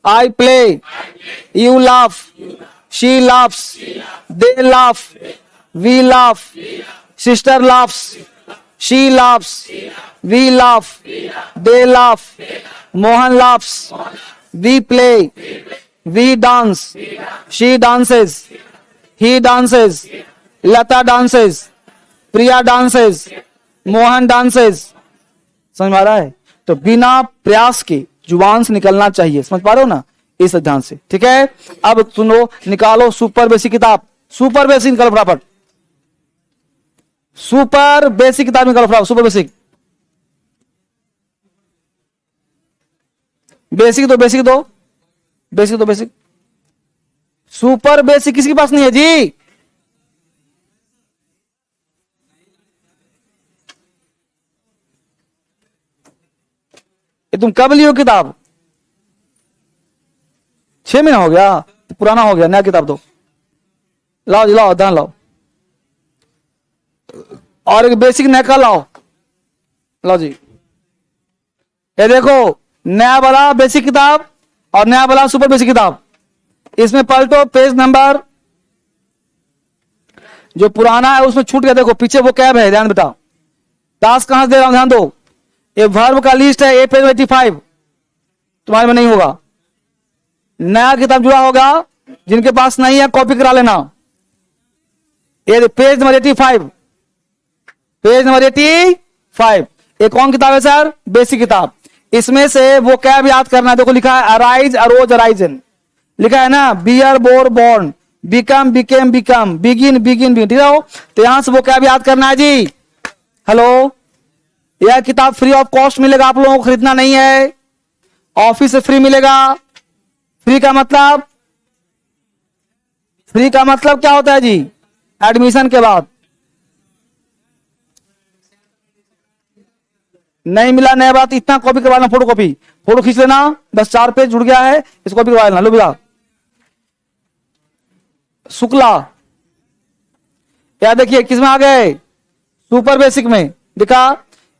I play, you laugh, she laughs, they laugh, we laugh, sister laughs, she laughs, we laugh, they laugh, Mohan laughs, we play, we dance, she dances, he dances, Lata dances, Priya dances, Mohan dances। समझ में आ रहा है? तो बिना प्रयास के जुबान से निकलना चाहिए, समझ पा रहे हो ना? इस ध्यान से। ठीक है, अब सुनो, निकालो सुपर बेसिक किताब, सुपर बेसिक निकालो फटाफट, सुपर बेसिक किताब निकालो फटाफट, सुपर बेसिक। बेसिक दो, बेसिक दो, बेसिक दो, बेसिक। सुपर बेसिक किसके पास नहीं है जी? ये तुम कब लियो किताब? 6 महीना हो गया? तो पुराना हो गया, नया किताब दो। लाओ जी, लाओ, दान लाओ, और एक बेसिक नया का लाओ। लो जी, ये देखो नया वाला बेसिक किताब और नया वाला सुपर बेसिक किताब। इसमें पलटो पेज नंबर, जो पुराना है उसमें छूट गया, देखो पीछे वो कैब है, ध्यान बेटा, टास्क कहां से दे रहा हूं ध्यान दो। ये वर्ब का लिस्ट है, ए पेज 85, तुम्हारे में नहीं होगा। नया किताब जुड़ा होगा, जिनके पास नहीं है कॉपी करा लेना। ये पेज नंबर 85, पेज नंबर 85। ये कौन किताब है सर? बेसिक किताब। इसमें से वो कैब याद करना है, देखो लिखा है अराइज, अरोज, अराइजन, लिखा है ना, bear, bore, born, become, became, become, begin, begin, begin, ठीक है। तो यहां से वो कैब याद करना है जी। हेलो, यह किताब फ्री ऑफ कॉस्ट मिलेगा, आप लोगों को खरीदना नहीं है, ऑफिस से फ्री मिलेगा। फ्री का मतलब, फ्री का मतलब क्या होता है जी? एडमिशन के बाद। नहीं मिला, नया बात, इतना कॉपी करवा लेना, फोटो कॉपी, फोटो खींच लेना, बस 4 पेज जुड़ गया है, इसको कॉपी करवा लेना। लो बेटा, शुक्ला, क्या देखिए किसमें आ गए? सुपर बेसिक में। दिखा,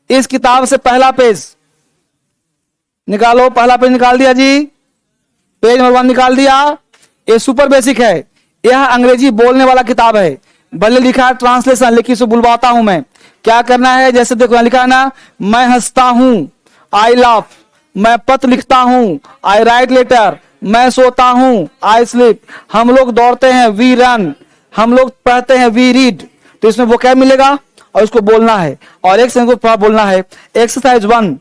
इस किताब से पहला पेज निकालो, पहला पेज निकाल दिया जी, पेज नंबर 1 निकाल दिया। ये सुपर बेसिक है, यह अंग्रेजी बोलने वाला किताब है, भले लिखा है ट्रांसलेशन, लेकिन इसे बुलवाता हूं मैं। क्या करना है, जैसे देखो लिखा है ना, मैं हंसता हूं, आई लाफ, मैं पत्र लिखता हूं, आई राइट लेटर, मैं सोता हूं, आई स्लीप, हम लोग दौड़ते हैं, वी रन, हम लोग पढ़ते हैं, वी रीड। तो इसमें वो क्या मिलेगा और उसको बोलना है, और एक सेंटेंस को बोलना है। एक्सरसाइज 1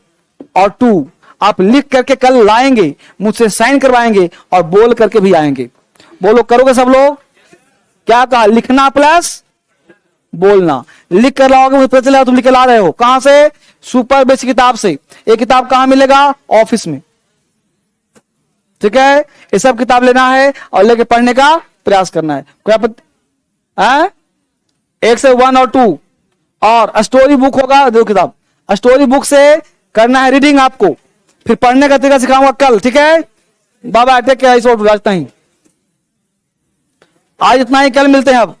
और 2 आप लिख करके कल लाएंगे, मुझसे साइन करवाएंगे और बोल करके भी आएंगे। बोलो, करोगे सब लोग? क्या कहा? लिखना प्लस बोलना। लिख कर लाओगे, मुझे पता चलेगा तुम लिख के ला रहे हो। कहां से? सुपर बेसिक किताब से। ये किताब कहां मिलेगा? ऑफिस में, ठीक है। ये सब किताब लेना है और लेके पढ़ने का प्रयास करना है। कोई एक से 1 और 2, और स्टोरी बुक होगा, दो किताब, स्टोरी बुक से करना है रीडिंग आपको, फिर पढ़ने का तरीका सिखाऊंगा कल, ठीक है। बाबा अटैक क्या इस इतना ही, आज इतना ही, कल मिलते हैं। अब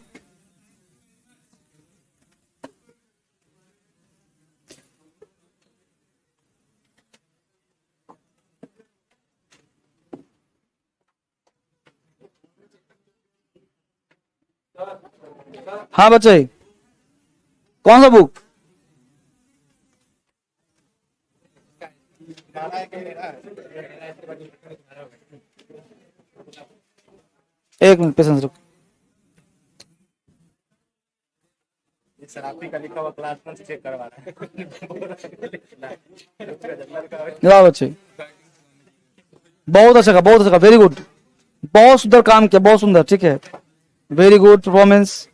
हाँ बच्चे, कौन सा बुक? एक मिनट पेशेंस रखो। सर आप ही का लिखा हुआ क्लास में चेक करवा रहा जाओ बच्चे, बहुत अच्छा का, बहुत अच्छा का, वेरी गुड, बहुत सुंदर काम किया, बहुत सुंदर, ठीक है, वेरी गुड परफॉर्मेंस।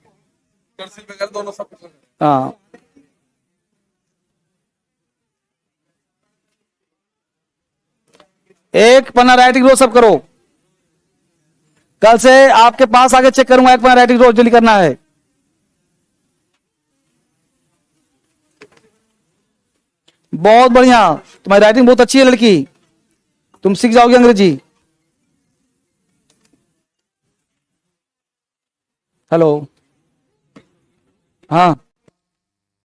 हाँ, एक पन्ना राइटिंग रोज सब करो, कल से आपके पास आके चेक करूंगा, एक पन्ना राइटिंग रोज जल्दी करना है। बहुत बढ़िया, तुम्हारी राइटिंग बहुत अच्छी है लड़की, तुम सीख जाओगे अंग्रेजी। हेलो, हाँ